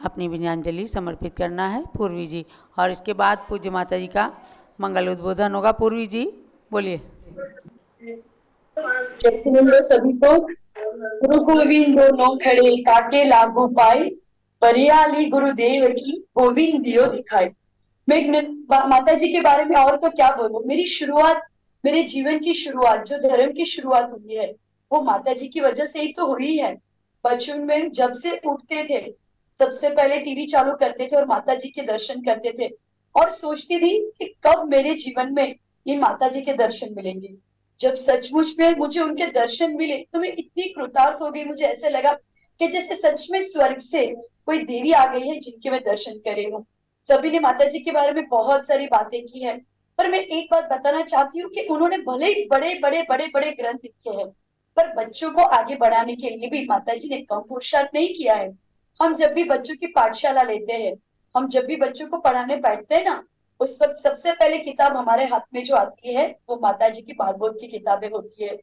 अपनी विनयाञ्जलि समर्पित करना है पूर्वी जी, और इसके बाद पूज्य माता जी का मंगल उद्बोधन होगा। पूर्वी जी बोलिए। सभी को गुरु गोविंद दोनों खड़े काके लागू पाए, परियाली गुरुदेव की गोविंद दियो दिखाई। मैं माता जी के बारे में और तो क्या बोलूं, मेरी शुरुआत, मेरे जीवन की शुरुआत, जो धर्म की शुरुआत हुई है वो माता जी की वजह से ही तो हुई है। बचपन में जब से उठते थे सबसे पहले टीवी चालू करते थे और माता जी के दर्शन करते थे, और सोचती थी कि कब मेरे जीवन में ये माता जी के दर्शन मिलेंगे। जब सचमुच में मुझे उनके दर्शन मिले तो मैं इतनी कृतार्थ हो गई, मुझे ऐसे लगा कि जैसे सच में स्वर्ग से कोई देवी आ गई है जिनके मैं दर्शन करे हूँ। सभी ने माता जी के बारे में बहुत सारी बातें की है, पर मैं एक बात बताना चाहती हूँ कि उन्होंने भले ही बड़े बड़े बड़े बड़े ग्रंथ लिखे हैं, पर बच्चों को आगे बढ़ाने के लिए भी माता जी ने कम पुरुषार्थ नहीं किया है। हम जब भी बच्चों की पाठशाला लेते हैं, हम जब भी बच्चों को पढ़ाने बैठते हैं ना, उस वक्त सबसे पहले किताब हमारे हाथ में जो आती है वो माता जी की भागवत की किताबें होती है।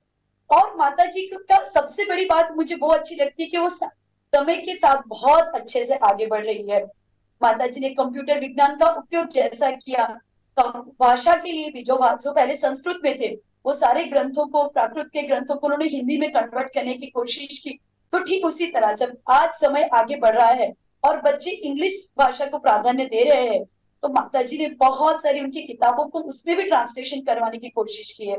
और माता जी का सबसे बड़ी बात मुझे बहुत अच्छी लगती है कि वो समय के साथ बहुत अच्छे से आगे बढ़ रही है। माता जी ने कंप्यूटर विज्ञान का उपयोग जैसा किया, भाषा के लिए भी जो पहले संस्कृत में थे वो सारे ग्रंथों को, प्राकृत के ग्रंथों को उन्होंने हिंदी में कन्वर्ट करने की कोशिश की। तो ठीक उसी तरह जब आज समय आगे बढ़ रहा है और बच्चे इंग्लिश भाषा को प्राधान्य दे रहे हैं, तो माता जी ने बहुत सारी उनकी किताबों को उसमें भी ट्रांसलेशन करवाने की कोशिश की है।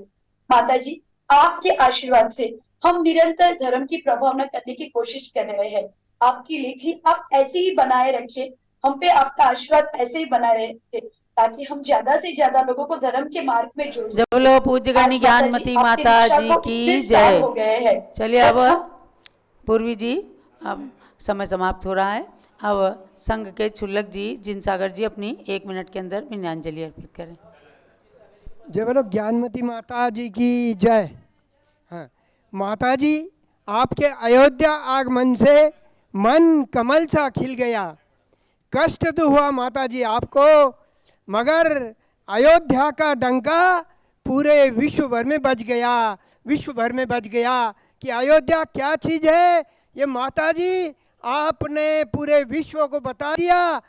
माता जी आपके आशीर्वाद से हम निरंतर धर्म की प्रभावना करने की कोशिश कर रहे हैं। आपकी लेखनी आप ऐसे ही बनाए रखिए, हम पे आपका आशीर्वाद ऐसे ही बनाए रहे, ताकि हम ज्यादा से ज्यादा लोगों को धर्म के मार्ग में जोड़ सकें। बोलो पूज्य गणी ज्ञानमती माता जी की जय। हो गए हैं। चलिए अब पूर्वी जी, अब समय समाप्त हो रहा है। अब संघ के छुल्लक जी जिन सागर जी अपनी 1 मिनट के अंदर विनयाञ्जलि अर्पित करें। जय बोलो ज्ञानमती माता जी की जय। हाँ, माता जी आपके अयोध्या आगमन से मन कमल सा खिल गया। कष्ट तो हुआ माता जी आपको, मगर अयोध्या का डंका पूरे विश्व भर में बज गया, विश्व भर में बज गया कि अयोध्या क्या चीज़ है। ये माता जी आपने पूरे विश्व को बता दिया